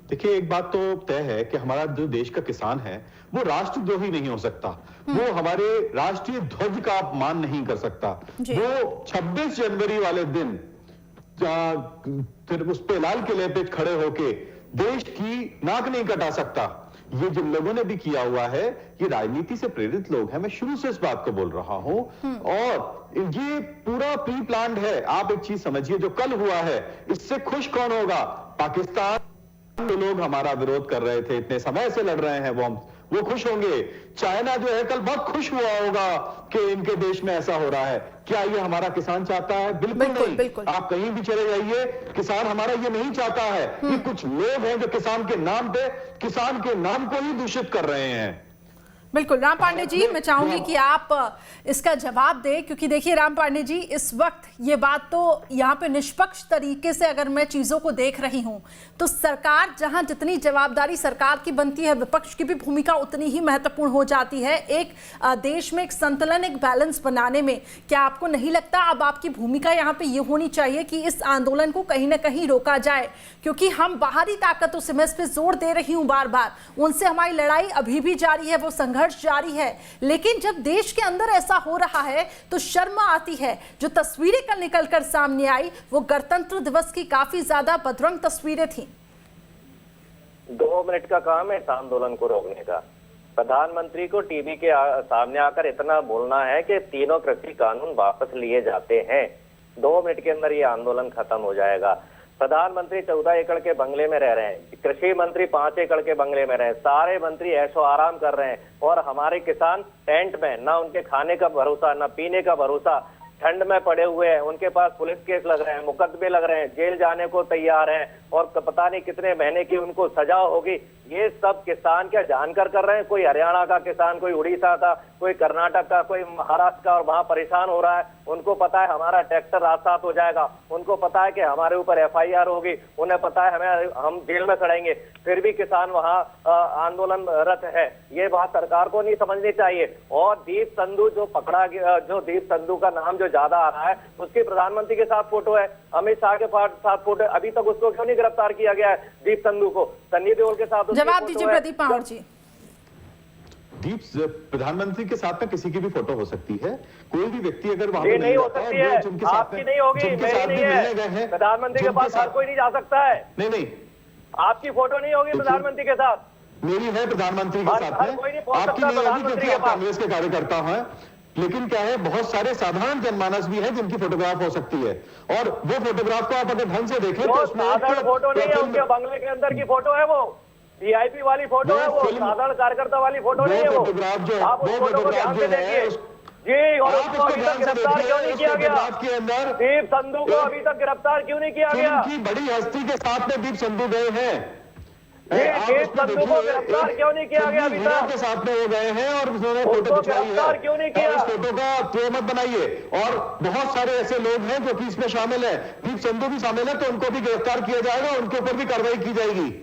देखिए, एक बात तो तय है कि हमारा जो देश का किसान है वो राष्ट्रद्रोही नहीं हो सकता, वो हमारे राष्ट्रीय ध्वज का अपमान नहीं कर सकता, वो 26 जनवरी वाले दिन फिर उस पे लाल किले पे खड़े होके देश की नाक नहीं कटा सकता। ये जिन लोगों ने भी किया हुआ है ये राजनीति से प्रेरित लोग हैं, मैं शुरू से इस बात को बोल रहा हूं, और ये पूरा प्री प्लान्ड है। आप एक चीज समझिए, जो कल हुआ है इससे खुश कौन होगा? पाकिस्तान के लोग हमारा विरोध कर रहे थे, इतने समय से लड़ रहे हैं, वो खुश होंगे। चाइना जो है कल बहुत खुश हुआ होगा कि इनके देश में ऐसा हो रहा है। क्या ये हमारा किसान चाहता है? बिल्कुल नहीं। बिल्कुल। आप कहीं भी चले जाइए, किसान हमारा ये नहीं चाहता है। ये कुछ लोग हैं जो किसान के नाम पे, किसान के नाम को ही दूषित कर रहे हैं। बिल्कुल राम पांडे जी, मैं चाहूंगी कि आप इसका जवाब दें, क्योंकि देखिए राम पांडे जी, इस वक्त ये बात तो यहाँ पे निष्पक्ष तरीके से अगर मैं चीज़ों को देख रही हूँ तो सरकार जहाँ जितनी जवाबदारी सरकार की बनती है, विपक्ष की भी भूमिका उतनी ही महत्वपूर्ण हो जाती है एक देश में एक संतुलन, एक बैलेंस बनाने में। क्या आपको नहीं लगता अब आपकी भूमिका यहाँ पे ये होनी चाहिए कि इस आंदोलन को कहीं ना कहीं रोका जाए? क्योंकि हम बाहरी ताकतों से, मैं इस पर जोर दे रही हूँ बार बार, उनसे हमारी लड़ाई अभी भी जारी है, वो संघर्ष जारी है, लेकिन जब देश के अंदर ऐसा हो रहा है तो शर्म आती है। जो तस्वीरें कल निकलकर सामने आई वो गणतंत्र दिवस की काफी ज्यादा बदरंग तस्वीरें थी। 2 मिनट का काम है इस आंदोलन को रोकने का। प्रधानमंत्री को टीवी के सामने आकर इतना बोलना है कि तीनों कृषि कानून वापस लिए जाते हैं, 2 मिनट के अंदर ये आंदोलन खत्म हो जाएगा। प्रधानमंत्री 14 एकड़ के बंगले में रह रहे हैं, कृषि मंत्री 5 एकड़ के बंगले में रहे, सारे मंत्री ऐशो आराम कर रहे हैं, और हमारे किसान टेंट में, ना उनके खाने का भरोसा, ना पीने का भरोसा, ठंड में पड़े हुए हैं, उनके पास पुलिस केस लग रहे हैं, मुकदमे लग रहे हैं, जेल जाने को तैयार हैं, और पता नहीं कितने महीने की उनको सजा होगी। ये सब किसान क्या जानकर कर रहे हैं? कोई हरियाणा का किसान, कोई उड़ीसा का, कोई कर्नाटक का, कोई महाराष्ट्र का, और वहां परेशान हो रहा है। उनको पता है हमारा ट्रैक्टर रास्ता हो जाएगा, उनको पता है कि हमारे ऊपर FIR होगी, उन्हें पता है हम जेल में सड़ेंगे, फिर भी किसान वहां आंदोलनरत है। ये बात सरकार को नहीं समझनी चाहिए। और दीप संधू जो पकड़ा गया, जो दीप संधू का नाम जो ज्यादा आ रहा है, उसकी प्रधानमंत्री के साथ फोटो है, अमित शाह के साथ फोटो है, अभी तक उसको क्यों नहीं गिरफ्तार किया गया है? दीप संधू को सन्नी देओल के साथ जवाब दीजिए प्रदीप माहौर जी। दीप प्रधानमंत्री के साथ में किसी की भी फोटो हो सकती है, कोई भी व्यक्ति अगर वहां पे नहीं हो सकती है, आपकी नहीं होगी, मेरी नहीं है, प्रधानमंत्री के पास हर कोई नहीं जा सकता है। नहीं, आपकी फोटो नहीं होगी प्रधानमंत्री के साथ, मेरी है प्रधानमंत्री के साथ में, आपकी नहीं होगी क्योंकि आप कांग्रेस के कार्यकर्ता हैं। लेकिन क्या है, बहुत सारे साधारण जनमानस भी हैं जिनकी फोटोग्राफ हो सकती है, और वो फोटोग्राफ को आप अगर ढंग से देखें तो साधारण फोटो नहीं है, उनके बंगले के अंदर की फोटो है, वो VIP वाली फोटो है, वो साधारण कार्यकर्ता वाली फोटो नहीं है। वो आप उस फोटो को ध्यान से देखिए जी। और उसको अभी तक गिरफ्तार क्यों नहीं किया गया? दीप संधू को अभी तक गिरफ्तार क्यों नहीं किया गया? बड़ी हस्ती के साथ में दीप संधू गए हैं, दीप संधू को गिरफ्तार क्यों नहीं किया गया अभी तक? के साथ में वो गए हैं और उन्होंने फोटो खिंचवाई है, क्यों नहीं किया? इस फोटो का क्यों मत बनाइए। और बहुत सारे ऐसे लोग हैं जो कि इसमें शामिल है, दीप संधू भी शामिल है, तो उनको भी गिरफ्तार किया जाएगा, उनके ऊपर भी कार्रवाई की जाएगी।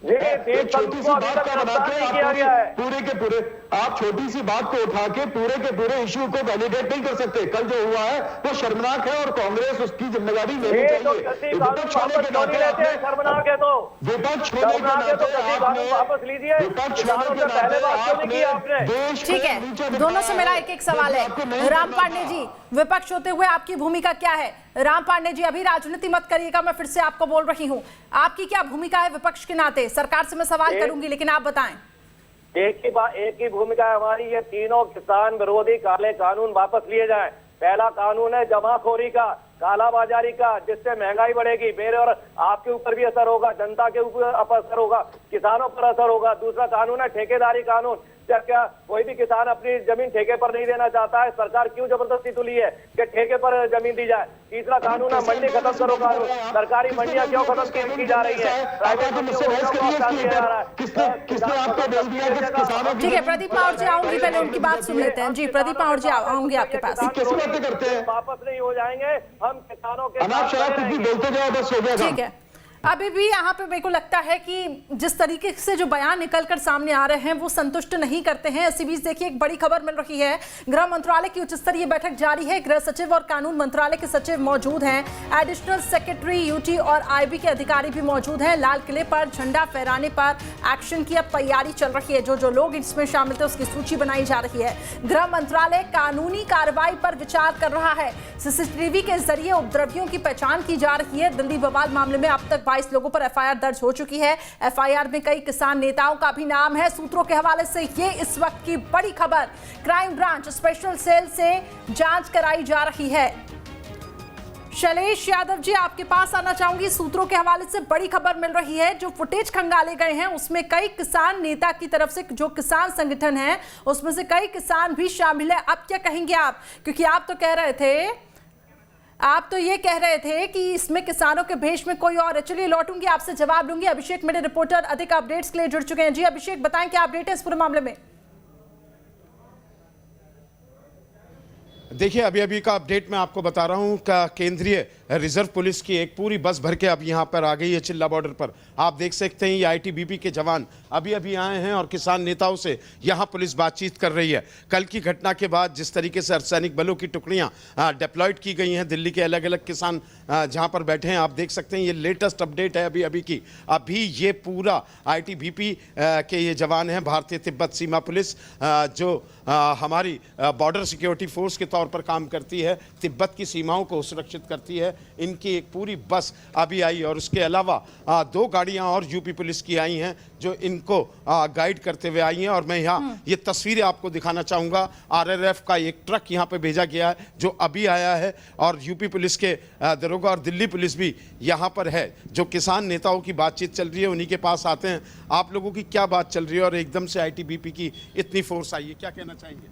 छोटी सी बात का बना के पूरे के पूरे, आप छोटी सी बात को उठा के पूरे इश्यू को वैलिडेट नहीं कर सकते। कल जो हुआ है वो शर्मनाक है और कांग्रेस उसकी जिम्मेदारी लेनी चाहिए। विपक्ष होने के नाते शर्मनाक है, तो विपक्ष होने के नाते वापस लीजिए, विपक्ष होने के नाते आपने ठीक है, दोनों से मेरा एक सवाल है। राम पांडे जी, विपक्ष होते हुए आपकी भूमिका क्या है? राम पांडे जी, अभी राजनीति मत करिएगा, मैं फिर से आपको बोल रही हूँ, आपकी क्या भूमिका है विपक्ष के नाते? सरकार से मैं सवाल करूंगी लेकिन आप बताएं। एक ही भूमिका है हमारी, ये तीनों किसान विरोधी काले कानून वापस लिए जाएं। पहला कानून है जमाखोरी का, कालाबाजारी का, जिससे महंगाई बढ़ेगी, मेरे और आपके ऊपर भी असर होगा, जनता के ऊपर असर होगा, किसानों पर असर होगा। दूसरा कानून है ठेकेदारी कानून, क्या कोई भी किसान अपनी जमीन ठेके पर नहीं देना चाहता है? सरकार क्यों जबरदस्ती तुली है कि ठेके पर जमीन दी जाए? तीसरा कानून है मंडी खत्म करो कानून। सरकारी मंडियां क्यों खत्म की जा रही है? ठीक है प्रदीप पावर जी, आऊंगी, पहले उनकी बात सुन लेते हैं। जी प्रदीप पावर जी, आऊंगी आपके पास। वापस नहीं हो जाएंगे हम किसानों के। बोलते जाओ, बस हो गया। ठीक है, अभी भी यहाँ पे मेरे को लगता है कि जिस तरीके से जो बयान निकलकर सामने आ रहे हैं वो संतुष्ट नहीं करते हैं। इसी बीच देखिए एक बड़ी खबर मिल रही है, गृह मंत्रालय की उच्च स्तरीय बैठक जारी है। गृह सचिव और कानून मंत्रालय के सचिव मौजूद हैं, एडिशनल सेक्रेटरी यूटी और आईबी के अधिकारी भी मौजूद हैं। लाल किले पर झंडा फहराने पर एक्शन की अब तैयारी चल रही है। जो लोग इसमें शामिल थे उसकी सूची बनाई जा रही है। गृह मंत्रालय कानूनी कार्रवाई पर विचार कर रहा है। सीसीटीवी के जरिए उपद्रवियों की पहचान की जा रही है। दिल्ली बवाल मामले में अब तक 22 लोगों पर एफआईआर दर्ज हो चुकी है। एफआईआर में कई किसान नेताओं का भी नाम है। सूत्रों के हवाले से ये इस वक्त की बड़ी खबर। क्राइम ब्रांच स्पेशल सेल से जांच कराई जा रही है। शैलेश यादव जी, आपके पास आना चाहूंगी। सूत्रों के हवाले से बड़ी खबर मिल रही है, जो फुटेज खंगाले गए हैं उसमें कई किसान नेता की तरफ से जो किसान संगठन है उसमें से कई किसान भी शामिल है। अब क्या कहेंगे आप, क्योंकि आप तो ये कह रहे थे कि इसमें किसानों के भेष में कोई और है। चलिए लौटूंगी, आपसे जवाब लूंगी। अभिषेक मेरे रिपोर्टर अधिक अपडेट्स के लिए जुड़ चुके हैं। जी अभिषेक, बताएं क्या अपडेट है इस पूरे मामले में। देखिए अभी का अपडेट मैं आपको बता रहा हूं कि केंद्रीय रिजर्व पुलिस की एक पूरी बस भर के अब यहां पर आ गई है चिल्ला बॉर्डर पर। आप देख सकते हैं ये आईटीबीपी के जवान अभी आए हैं और किसान नेताओं से यहां पुलिस बातचीत कर रही है। कल की घटना के बाद जिस तरीके से अर्धसैनिक बलों की टुकड़ियां डिप्लॉयड की गई हैं दिल्ली के अलग अलग किसान जहां पर बैठे हैं, आप देख सकते हैं ये लेटेस्ट अपडेट है अभी की। अभी ये पूरा आईटीबीपी के ये जवान हैं, भारतीय तिब्बत सीमा पुलिस, जो हमारी बॉर्डर सिक्योरिटी फोर्स के तौर पर काम करती है, तिब्बत की सीमाओं को सुरक्षित करती है। इनकी एक पूरी बस अभी आई और उसके अलावा 2 गाड़ियां और यूपी पुलिस की आई हैं जो इनको गाइड करते हुए आई हैं। और मैं यहाँ ये तस्वीरें आपको दिखाना चाहूँगा। आरआरएफ का एक ट्रक यहाँ पे भेजा गया है जो अभी आया है और यूपी पुलिस के दरोगा और दिल्ली पुलिस भी यहाँ पर है। जो किसान नेताओं की बातचीत चल रही है उन्हीं के पास आते हैं। आप लोगों की क्या बात चल रही है और एकदम से आईटीबीपी की इतनी फोर्स आई है, क्या कहना चाहेंगे?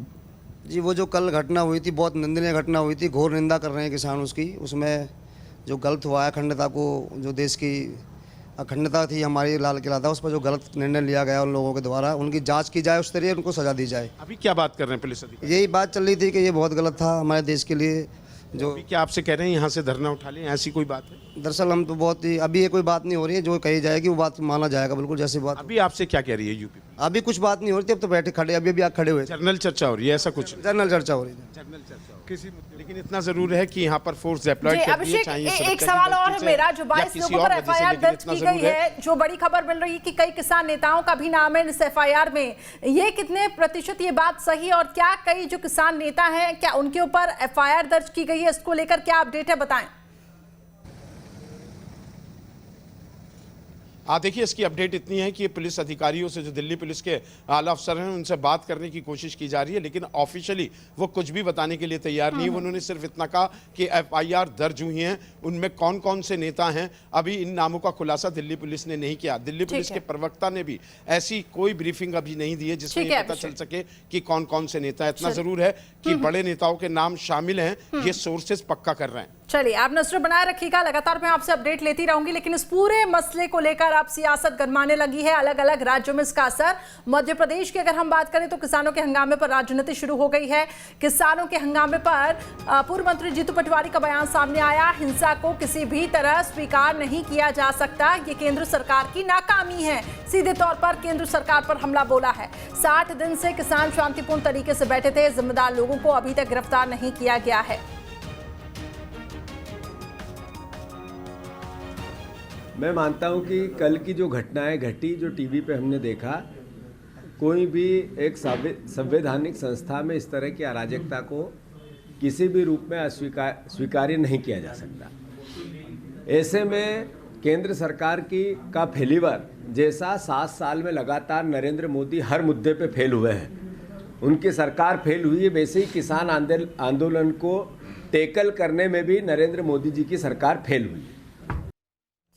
जी वो जो कल घटना हुई थी, बहुत निंदनीय घटना हुई थी, घोर निंदा कर रहे हैं किसान उसकी। उसमें जो गलत हुआ है, अखंडता को, जो देश की अखंडता थी, हमारी लाल किला था, उस पर जो गलत निर्णय लिया गया उन लोगों के द्वारा, उनकी जांच की जाए, उस तरीके उनको सजा दी जाए। अभी क्या बात कर रहे हैं पुलिस अधिकारी? यही बात चल रही थी कि ये बहुत गलत था हमारे देश के लिए। जो क्या आपसे कह रहे हैं यहाँ से धरना उठा लें, ऐसी कोई बात है? दरअसल हम तो बहुत ही अभी ये कोई बात नहीं हो रही है, जो कही जाएगी वो बात माना जाएगा बिल्कुल जैसी बात। अभी आपसे क्या कह रही है यूपी? अभी कुछ बात नहीं हो रही थी, अब तो बैठे खड़े अभी आप खड़े हुए। जनरल चर्चा हो रही है, ऐसा कुछ? जनरल चर्चा हो रही है, जनरल चर्चा किसी, लेकिन इतना जरूर है कि यहाँ पर फोर्स डिप्लॉयड कर दी है। चाहिए एक सवाल और है मेरा, जो 22 लोगों पर एफआईआर दर्ज की गई है, जो बड़ी खबर मिल रही है कि कई किसान नेताओं का भी नाम है इस एफआईआर में, ये कितने प्रतिशत ये बात सही, और क्या कई जो किसान नेता हैं क्या उनके ऊपर एफआईआर दर्ज की गई है, इसको लेकर क्या अपडेट है, बताएं। देखिए इसकी अपडेट इतनी है कि ये पुलिस अधिकारियों से, जो दिल्ली पुलिस के आला अफसर हैं, उनसे बात करने की कोशिश की जा रही है, लेकिन ऑफिशियली वो कुछ भी बताने के लिए तैयार नहीं है। उन्होंने सिर्फ इतना कहा कि एफआईआर दर्ज हुई हैं, उनमें कौन कौन से नेता हैं, अभी इन नामों का खुलासा दिल्ली पुलिस ने नहीं किया। दिल्ली पुलिस के प्रवक्ता ने भी ऐसी कोई ब्रीफिंग अभी नहीं दी है जिसमें ये पता चल सके कि कौन कौन से नेता। इतना जरूर है कि बड़े नेताओं के नाम शामिल हैं, ये सोर्सेज पक्का कर रहे हैं। चलिए आप नजर बनाए रखिएगा, लगातार मैं आपसे अपडेट लेती रहूंगी। लेकिन इस पूरे मसले को लेकर अब सियासत गरमाने लगी है, अलग अलग राज्यों में इसका असर। मध्य प्रदेश की अगर हम बात करें तो किसानों के हंगामे पर राजनीति शुरू हो गई है। किसानों के हंगामे पर पूर्व मंत्री जीतू पटवारी का बयान सामने आया, हिंसा को किसी भी तरह स्वीकार नहीं किया जा सकता, ये केंद्र सरकार की नाकामी है। सीधे तौर पर केंद्र सरकार पर हमला बोला है। 60 दिन से किसान शांतिपूर्ण तरीके से बैठे थे, जिम्मेदार लोगों को अभी तक गिरफ्तार नहीं किया गया है। मैं मानता हूं कि कल की जो घटनाएं घटी, जो टीवी पे हमने देखा, कोई भी एक संवैधानिक संस्था में इस तरह की अराजकता को किसी भी रूप में स्वीकार्य नहीं किया जा सकता। ऐसे में केंद्र सरकार का फेलिवर, जैसा 7 साल में लगातार नरेंद्र मोदी हर मुद्दे पे फेल हुए हैं, उनकी सरकार फेल हुई है, वैसे ही किसान आंदोलन को टैकल करने में भी नरेंद्र मोदी जी की सरकार फेल हुई।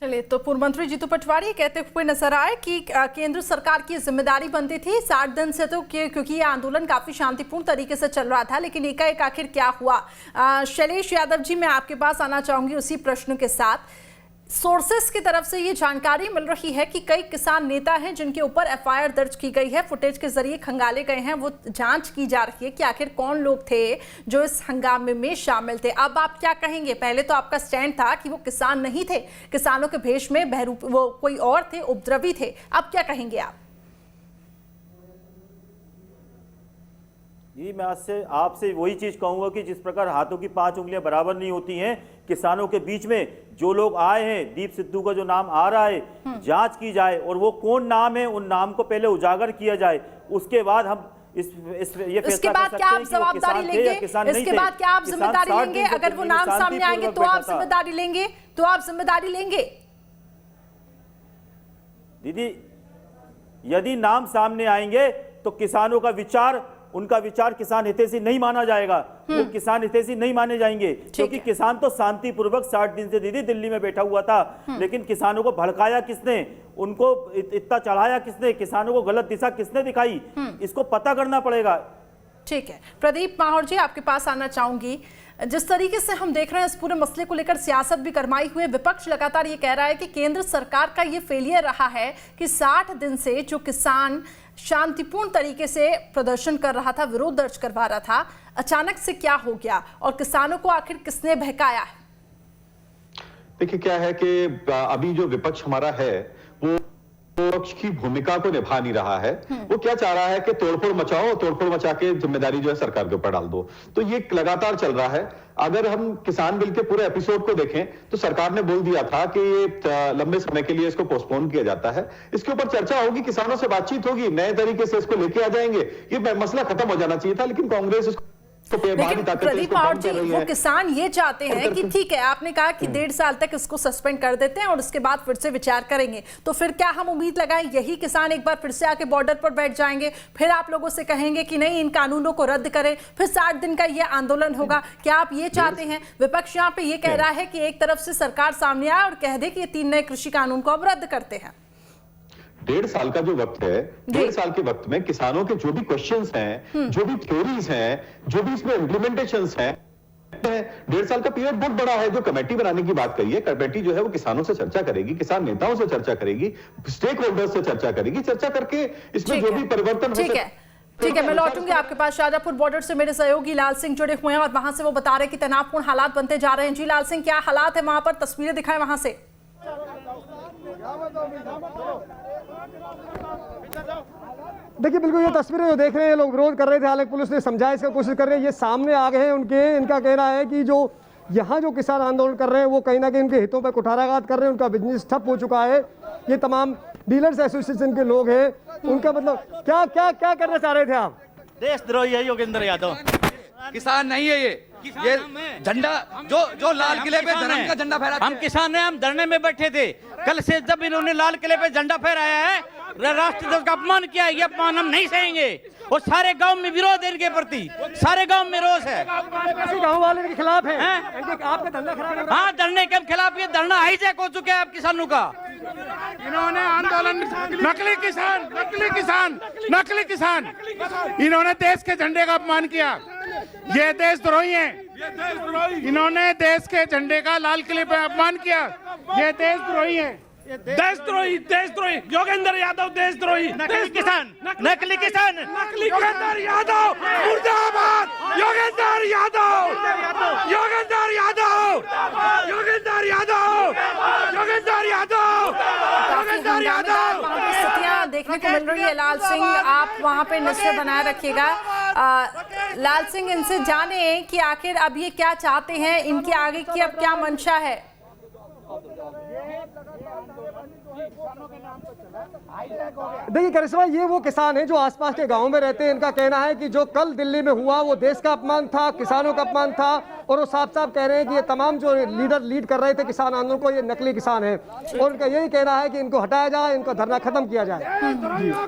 चलिए, तो पूर्व मंत्री जीतू पटवारी कहते हुए नजर आए कि केंद्र सरकार की जिम्मेदारी बनती थी 60 दिन से, तो क्योंकि ये आंदोलन काफी शांतिपूर्ण तरीके से चल रहा था, लेकिन एकाएक आखिर क्या हुआ। शैलेश यादव जी, मैं आपके पास आना चाहूंगी उसी प्रश्न के साथ। सोर्सेस की तरफ से ये जानकारी मिल रही है कि कई किसान नेता हैं जिनके ऊपर एफआईआर दर्ज की गई है, फुटेज के जरिए खंगाले गए हैं, वो जांच की जा रही है कि आखिर कौन लोग थे जो इस हंगामे में शामिल थे। अब आप क्या कहेंगे? पहले तो आपका स्टैंड था कि वो किसान नहीं थे, किसानों के भेष में वो कोई और थे, उपद्रवी थे। अब क्या कहेंगे आप? जी, मैं आपसे वही चीज कहूंगा कि जिस प्रकार हाथों की 5 उंगलियां बराबर नहीं होती हैं, किसानों के बीच में जो लोग आए हैं, दीप सिद्धू का जो नाम आ रहा है, जांच की जाए और वो कौन नाम है, उन नाम को पहले उजागर किया जाए। उसके बाद हम ये इसके बाद क्या आप जवाबदारी लेंगे? इसके बाद क्या आप जिम्मेदारी लेंगे? अगर वो नाम सामने आएंगे तो आप जिम्मेदारी लेंगे? तो आप जिम्मेदारी लेंगे? दीदी, यदि नाम सामने आएंगे तो किसानों का विचार, उनका विचार किसान हितैषी नहीं माना जाएगा। वो किसान हितैषी नहीं माने जाएंगे, क्योंकि किसान तो शांतिपूर्वक 60 दिन से दीदी दिल्ली में बैठा हुआ था, लेकिन किसानों को भड़काया किसने, उनको इतना चढ़ाया किसने, किसानों को गलत दिशा किसने दिखाई, इसको पता करना पड़ेगा। ठीक है, प्रदीप माहौर जी, आपके पास आना चाहूंगी। जिस तरीके से हम देख रहे हैं इस पूरे मसले को लेकर सियासत भी गरमाई हुई है, विपक्ष लगातार ये कह रहा है कि केंद्र सरकार का ये फेलियर रहा है कि 60 दिन से जो किसान शांतिपूर्ण तरीके से प्रदर्शन कर रहा था, विरोध दर्ज करवा रहा था, अचानक से क्या हो गया और किसानों को आखिर किसने बहकाया है? देखिए, क्या है कि अभी जो विपक्ष हमारा है वो विपक्ष की भूमिका को निभा नहीं रहा है। वो क्या चाह रहा है कि तोड़फोड़ मचाओ, तोड़फोड़ मचा के जिम्मेदारी जो है सरकार के ऊपर डाल दो। तो ये लगातार चल रहा है। अगर हम किसान बिल के पूरे एपिसोड को देखें तो सरकार ने बोल दिया था कि ये लंबे समय के लिए इसको पोस्टपोन किया जाता है, इसके ऊपर चर्चा होगी, किसानों से बातचीत होगी, नए तरीके से इसको लेके आ जाएंगे, ये मसला खत्म हो जाना चाहिए था, लेकिन कांग्रेस इसको लेकिन प्रदीप माहौर जी, वो किसान ये चाहते हैं कि ठीक है, आपने कहा कि 1.5 साल तक इसको सस्पेंड कर देते हैं और उसके बाद फिर से विचार करेंगे, तो फिर क्या हम उम्मीद लगाएं यही किसान एक बार फिर से आके बॉर्डर पर बैठ जाएंगे, फिर आप लोगों से कहेंगे कि नहीं इन कानूनों को रद्द करें, फिर 60 दिन का ये आंदोलन होगा? क्या आप ये चाहते हैं? विपक्ष यहाँ पे ये कह रहा है कि एक तरफ से सरकार सामने आए और कह दे कि ये 3 नए कृषि कानून को अब रद्द करते हैं। 1.5 साल का जो वक्त है, 1.5 साल के वक्त में किसानों के जो भी क्वेश्चंस हैं, जो भी थ्योरीज हैं, जो भी इसमें इम्प्लीमेंटेशंस हैं, 1.5 साल का पीरियड बहुत बड़ा है। जो कमेटी बनाने की बात कही है, कमेटी जो है वो किसानों से चर्चा करेगी, किसान नेताओं से चर्चा करेगी, स्टेक होल्डर्स से चर्चा करेगी, चर्चा करके इसमें जो भी परिवर्तन ठीक है, मैं लौटूंगी आपके पास। शाहजहांपुर बॉर्डर से मेरे सहयोगी लाल सिंह जुड़े हुए हैं और वहां से वो बता रहे हैं कि तनावपूर्ण हालात बनते जा रहे हैं। जी लाल सिंह, क्या हालात है वहां पर? तस्वीरें दिखाएं वहां से। देखिए, बिल्कुल ये तस्वीरें जो देख रहे हैं, लोग विरोध कर रहे थे, हालांकि पुलिस ने समझाइश की कोशिश कर रही है, ये सामने आ गए हैं इनका कहना है कि जो यहाँ जो किसान आंदोलन कर रहे हैं वो कहीं ना कहीं उनके हितों पर कुठाराघात कर रहे हैं, उनका बिजनेस ठप हो चुका है। ये तमाम डीलर्स एसोसिएशन के लोग हैं, उनका मतलब क्या क्या क्या करना चाह रहे थे आप? देशद्रोही है योगेंद्र यादव, किसान नहीं है ये झंडा जो लाल किले पे धर्म का झंडा फहराते हैं। हम किसान हैं, हम धरने में बैठे थे। कल से जब इन्होंने लाल किले पे झंडा फहराया है, राष्ट्रध्वज का अपमान किया है, ये अपमान हम नहीं सहेंगे और सारे गांव में विरोध है इनके प्रति, सारे गांव में रोष है। गांव वाले के खिलाफ है, आपका धरना खराब। हाँ, धरने के खिलाफ, ये धरना हाईजैक हो चुका है अब किसानों का। इन्होंने आंदोलन, नकली किसान, इन्होंने देश के झंडे का अपमान किया। ये देशद्रोही हैं, इन्होंने देश के झंडे का लाल किले पे अपमान किया। ये देशद्रोही हैं, देशद्रोही योगेंद्र यादव देशद्रोही, नकली किसान योगेंद्र यादव मुर्दाबाद, योगेंद्र यादव स्थितियां देखने को मिल रही है। लाल सिंह, आप वहां पे निश्चय बनाए रखिएगा। लाल सिंह, इनसे जाने कि आखिर अब ये क्या चाहते हैं, इनकी आगे की अब क्या मंशा है? देखिए करिश्मा, ये वो किसान हैं जो आसपास के गांवों में रहते हैं। इनका कहना है कि जो कल दिल्ली में हुआ वो देश का अपमान था, किसानों का अपमान था, और वो साफ साफ कह रहे हैं कि ये तमाम जो लीडर लीड कर रहे थे किसान आंदोलन को, ये नकली किसान है और उनका यही कहना है कि इनको हटाया जाए, इनका धरना खत्म किया जाए।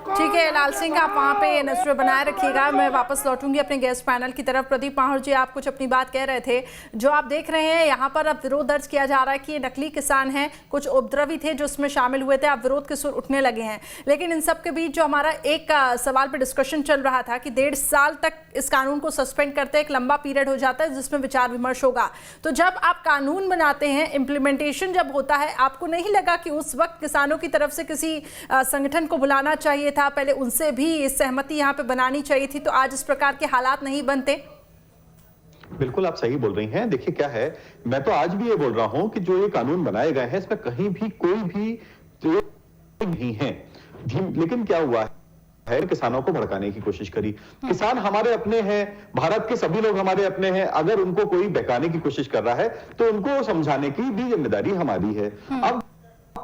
ठीक है लाल सिंह, आप वहाँ पे नजर बनाए रखिएगा। मैं वापस लौटूंगी अपने गेस्ट पैनल की तरफ। प्रदीप माहौर जी, आप कुछ अपनी बात कह रहे थे। जो आप देख रहे हैं यहाँ पर अब विरोध दर्ज किया जा रहा है कि ये नकली किसान हैं, कुछ उपद्रवी थे जो इसमें शामिल हुए थे, आप विरोध के सुर उठने लगे हैं। लेकिन इन सब के बीच जो हमारा एक सवाल पे डिस्कशन चल रहा था कि 1.5 साल तक इस कानून को सस्पेंड करते एक लंबा पीरियड हो जाता है जिसमें विचार विमर्श होगा। तो जब आप कानून बनाते हैं, इम्प्लीमेंटेशन जब होता है, आपको नहीं लगा कि उस वक्त किसानों की तरफ से किसी संगठन को बुलाना चाहिए था, पहले उनसे भी सहमति यहाँ पे बनानी चाहिए थी, तो आज इस प्रकार के हालात नहीं बनते? बिल्कुल आप सही बोल रही हैं। देखिए क्या है, मैं तो आज भी ये बोल रहा हूं कि जो ये कानून बनाए गए हैं इसमें कहीं भी कोई भी नहीं है, लेकिन क्या हुआ है, किसानों को भड़काने की कोशिश करी। किसान हमारे अपने हैं, भारत के सभी लोग हमारे अपने हैं। अगर उनको कोई बहकाने की कोशिश कर रहा है तो उनको समझाने की भी जिम्मेदारी हमारी है। अब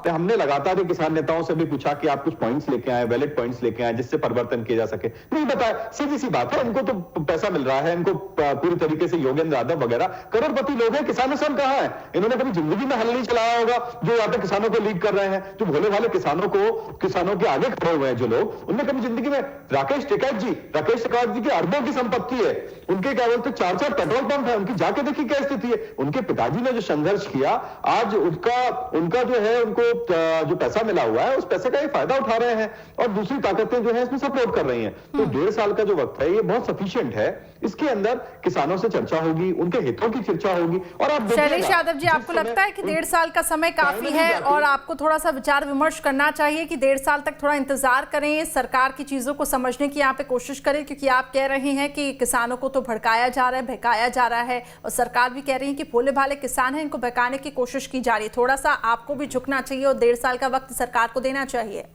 हमने लगातार किसान नेताओं से भी पूछा कि आप कुछ पॉइंट्स लेके आए, वैलिड पॉइंट्स लेके आए जिससे परिवर्तन किया जा सके, नहीं बताया। सीधी सी बात है, इनको तो पैसा मिल रहा है, इनको पूरी तरीके से योगेंद्र यादव वगैरह करोड़पति लोग हैं। किसानों से कहां है, इन्होंने कभी जिंदगी में हल नहीं चलाया होगा जो यहाँ पे किसानों को लीड कर रहे हैं। जो भोले भाले किसानों के आगे खड़े हुए हैं जो लोग, उनने कभी जिंदगी में, राकेश टिकैत जी की अरबों की संपत्ति है, उनके क्या बोलते 4-4 पेट्रोल पंप है, उनकी जाके देखिए क्या स्थिति है। उनके पिताजी ने जो संघर्ष किया, आज उनका जो है, उनको जो पैसा मिला हुआ है उस पैसे का ये फायदा उठा रहे हैं और दूसरी ताकतें जो है इसमें सपोर्ट कर रही हैं। तो 1.5 साल का जो वक्त है ये बहुत सफिशिएंट है। इसके अंदर किसानों से चर्चा होगी, उनके हितों की चर्चा होगी। और आप शैलेश यादव जी, आपको लगता है कि 1.5 साल का समय काफी है और आपको थोड़ा सा विचार विमर्श करना चाहिए कि 1.5 साल तक थोड़ा इंतजार करें, सरकार की चीजों को समझने की यहाँ पे कोशिश करें? क्योंकि आप कह रहे हैं कि किसानों को तो भड़काया जा रहा है, बहकाया जा रहा है, और सरकार भी कह रही है कि भोले भाले किसान हैं, इनको बहकाने की कोशिश की जा रही है। थोड़ा सा आपको भी झुकना चाहिए और 1.5 साल का वक्त सरकार को देना चाहिए।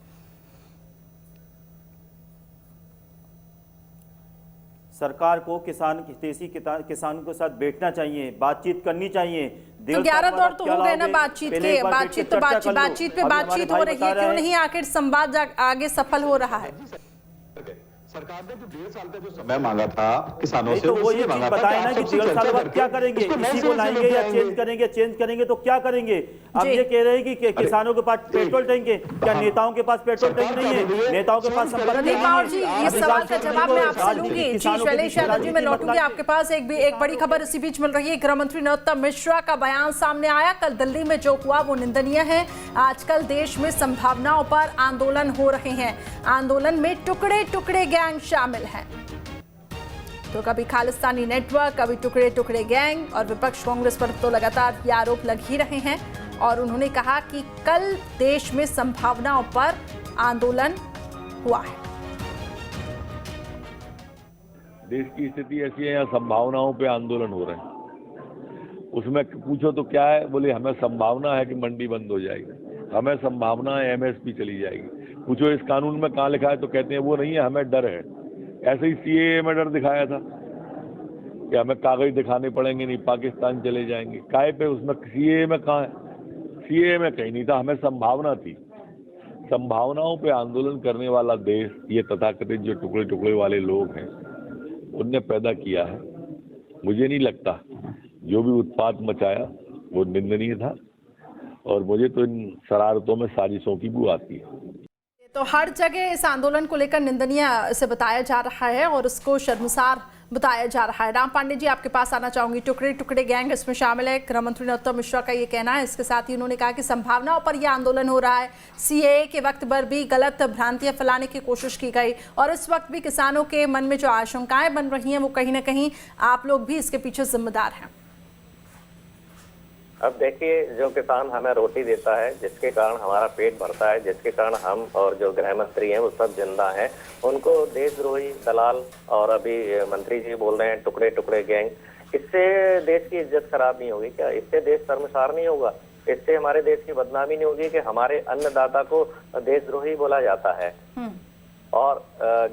सरकार को किसानों के साथ बैठना चाहिए, बातचीत करनी चाहिए। तो 11 दौर तो हो गए ना बातचीत के, बातचीत पे बातचीत हो रही है, क्यों नहीं आखिर संवाद आगे सफल हो रहा है? सरकार ने जो 1.5 साल का जो समय मांगा था किसानों से, तो वो ये चीज बताए ना कि 1.5 साल बाद क्या करेंगे, इसी को लाएंगे या चेंज करेंगे तो क्या करेंगे? अब ये कह रहे हैं कि किसानों के पास पेट्रोल टैंक है, क्या नेताओं के पास पेट्रोल टैंक नहीं है? नेताओं के पास प्रदीप माहौर जी, इस सवाल का जवाब मैं आपसे लूंगी। जी शैलेश यादव जी, मैं लौटूंगी आपके पास। एक बड़ी खबर इसी बीच मिल रही है, गृह मंत्री नरोत्तम मिश्रा का बयान सामने आया। कल दिल्ली में जो हुआ वो निंदनीय है। आजकल देश में संभावनाओं पर आंदोलन हो रहे हैं, आंदोलन में टुकड़े टुकड़े गैंग शामिल हैं। तो कभी खालिस्तानी नेटवर्क, कभी टुकड़े टुकड़े गैंग, और विपक्ष कांग्रेस पर तो लगातार ये आरोप लग ही रहे हैं। और उन्होंने कहा कि कल देश में संभावनाओं पर आंदोलन हुआ है। देश की स्थिति ऐसी है, यहाँ संभावनाओं पे आंदोलन हो रहे हैं। उसमें पूछो तो क्या है, बोले हमें संभावना है कि मंडी बंद हो जाएगी, हमें संभावना है एमएसपी चली जाएगी। पूछो इस कानून में कहाँ लिखा है, तो कहते हैं वो नहीं है, हमें डर है। ऐसे ही सीएए में डर दिखाया था कि हमें कागज दिखाने पड़ेंगे, नहीं पाकिस्तान चले जाएंगे। काहे पे, उसमें सीएए में कहाँ है? सीएए में कहीं नहीं था, हमें संभावना थी। संभावनाओं पे आंदोलन करने वाला देश ये तथाकथित जो टुकड़े टुकड़े वाले लोग हैं उनने पैदा किया है। मुझे नहीं लगता जो भी उत्पात मचाया वो निंदनीय था, और मुझे तो इन शरारतों में साजिशों की बू आती है। तो हर जगह इस आंदोलन को लेकर निंदनीय से बताया जा रहा है और उसको शर्मसार बताया जा रहा है। राम पांडे जी, आपके पास आना चाहूंगी। टुकड़े टुकड़े गैंग इसमें शामिल है, गृह मंत्री नरोत्तम मिश्रा का ये कहना है। इसके साथ ही उन्होंने कहा कि संभावनाओं पर यह आंदोलन हो रहा है। सीएए के वक्त पर भी गलत भ्रांतियां फैलाने की कोशिश की गई, और इस वक्त भी किसानों के मन में जो आशंकाएं बन रही हैं वो कहीं ना कहीं आप लोग भी इसके पीछे जिम्मेदार हैं। अब देखिए, जो किसान हमें रोटी देता है, जिसके कारण हमारा पेट भरता है, जिसके कारण हम और जो गृह मंत्री हैं वो सब जिंदा हैं, उनको देशद्रोही दलाल और अभी मंत्री जी बोल रहे हैं टुकड़े टुकड़े गैंग, इससे देश की इज्जत खराब नहीं होगी क्या? इससे देश शर्मसार नहीं होगा? इससे हमारे देश की बदनामी नहीं होगी कि हमारे अन्नदाता को देशद्रोही बोला जाता है? और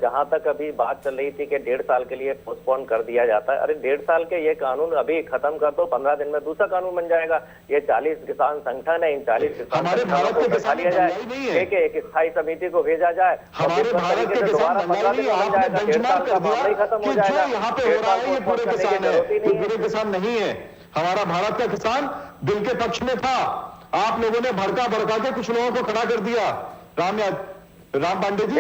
जहां तक अभी बात चल रही थी कि 1.5 साल के लिए पोस्टपोन कर दिया जाता है, अरे 1.5 साल के ये कानून अभी खत्म कर दो, 15 दिन में दूसरा कानून बन जाएगा। ये 40 किसान संगठन है, इन 40 किसान संगठनों को बैठा लिया जाए, एक स्थायी समिति को भेजा जाए, हमारे भारत के किसान मंगाई नहीं है। आपने बेंचमार्क कर दिया कि जो यहाँ पे हो रहा है ये पूरे किसान है, ये पूरे किसान नहीं है। हमारा भारत का किसान बिल के पक्ष में था, आप लोगों ने भड़का के कुछ लोगों को खड़ा कर दिया। राम पांडे जी,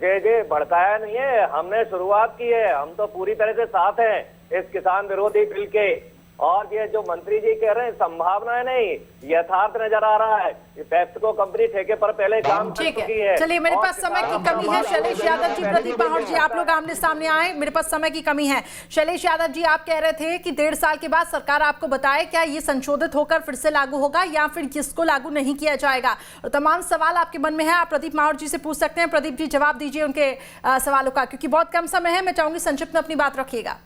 जय भड़काया नहीं है, हमने शुरुआत की है, हम तो पूरी तरह से साथ हैं इस किसान विरोधी बिल के। और ये जो मंत्री जी कह रहे हैं संभावनाएं नहीं, यथार्थ नजर आ रहा है। ये पेप्सिको कंपनी ठेके पर पहले काम कर चुकी है। चलिए, मेरे पास समय की कमी है। शैलेश यादव जी, प्रदीप माहौर जी, आप लोग आमने सामने आए, मेरे पास समय की कमी है। शैलेश यादव जी, आप कह रहे थे कि 1.5 साल के बाद सरकार आपको बताए क्या ये संशोधित होकर फिर से लागू होगा या फिर किसको लागू नहीं किया जाएगा। और तमाम सवाल आपके मन में है, आप प्रदीप माहौर जी से पूछ सकते हैं। प्रदीप जी, जवाब दीजिए उनके सवालों का, क्योंकि बहुत कम समय है। मैं चाहूंगी संक्षिप्त में अपनी बात रखिएगा।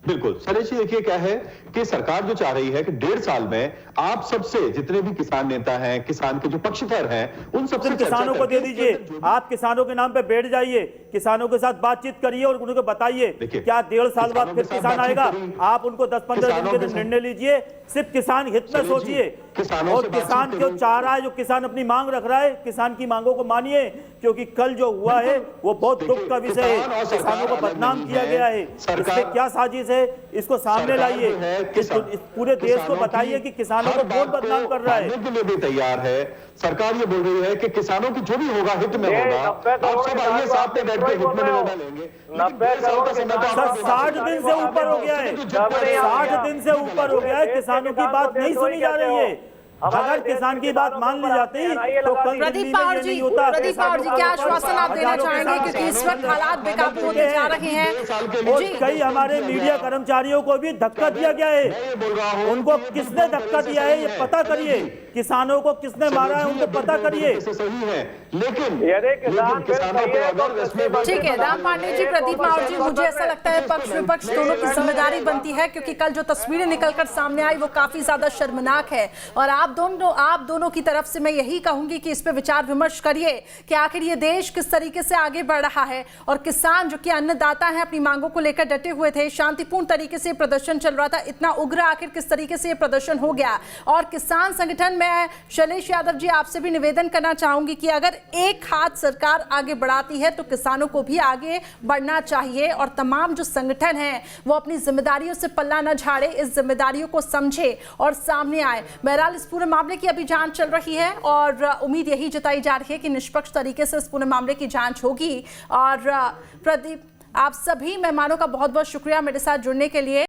बिल्कुल शैलेश जी, देखिए क्या है कि सरकार जो चाह रही है कि 1.5 साल में आप सबसे जितने भी किसान नेता हैं, किसान के जो पक्षधर हैं, उन सबसे किसानों को दे दीजिए। आप किसानों के नाम पे बैठ जाइए, किसानों के साथ बातचीत करिए और उनको बताइए क्या 1.5 साल बाद फिर किसान आएगा। आप उनको 10-15 दिन के निर्णय लीजिए, सिर्फ किसान हित में सोचिए। और किसान जो चाह रहा है, जो किसान अपनी मांग रख रहा है, किसान की मांगों को मानिए, क्योंकि कल जो हुआ है वो बहुत दुख का विषय है। किसानों को बदनाम किया गया है, इसमें क्या साजिश है इसको सामने लाइए, पूरे देश को बताइए कि किसानों को कौन बदनाम कर रहा है। के लिए भी तैयार है सरकार। ये बोल रही है कि किसानों की जो भी होगा हित में होगा। आप सब आइए, साथ में बैठ के हित में निर्णय लेंगे। 60 दिन से ऊपर हो गया है, 60 दिन से ऊपर हो गया है, किसानों की बात नहीं सुनी जा रही है। अगर किसान की बात मान ली जाती तो कल प्रदीप माहौर जी, क्या आश्वासन आप देना चाहेंगे, क्योंकि इस वक्त हालात बेकाबू होते जा रहे हैं। और कई हमारे मीडिया कर्मचारियों को भी धक्का दिया गया है, उनको किसने धक्का दिया है ये पता करिए, किसानों को किसने मारा है उनको पता करिए। सही है, लेकिन ठीक है राम पांडे जी, प्रदीप माहौर जी, मुझे ऐसा लगता है पक्ष विपक्ष दोनों की जिम्मेदारी बनती है, क्योंकि कल जो तस्वीरें निकलकर सामने आई वो काफी ज्यादा शर्मनाक है। और आप दोनों की तरफ से मैं यही कहूंगी कि इस पे विचार विमर्श करिए कि आखिर ये देश किस तरीके से आगे बढ़ रहा है। और किसान जो कि अन्नदाता हैं, अपनी मांगों को लेकर डटे हुए थे, शांतिपूर्ण तरीके से प्रदर्शन चल रहा था, इतना उग्र आखिर किस तरीके से ये प्रदर्शन हो गया। और किसान संगठन, मैं शैलेश यादव जी आपसे भी निवेदन करना चाहूंगी कि अगर एक हाथ सरकार आगे बढ़ाती है तो किसानों को भी आगे बढ़ना चाहिए। और तमाम जो संगठन हैं वो अपनी जिम्मेदारियों से पल्ला न झाड़े, इस जिम्मेदारियों को समझे और सामने आए। बहरहाल इस पूरे मामले की अभी जांच चल रही है और उम्मीद यही जताई जा रही है कि निष्पक्ष तरीके से इस पूरे मामले की जांच होगी। और प्रदीप, आप सभी मेहमानों का बहुत बहुत शुक्रिया मेरे साथ जुड़ने के लिए।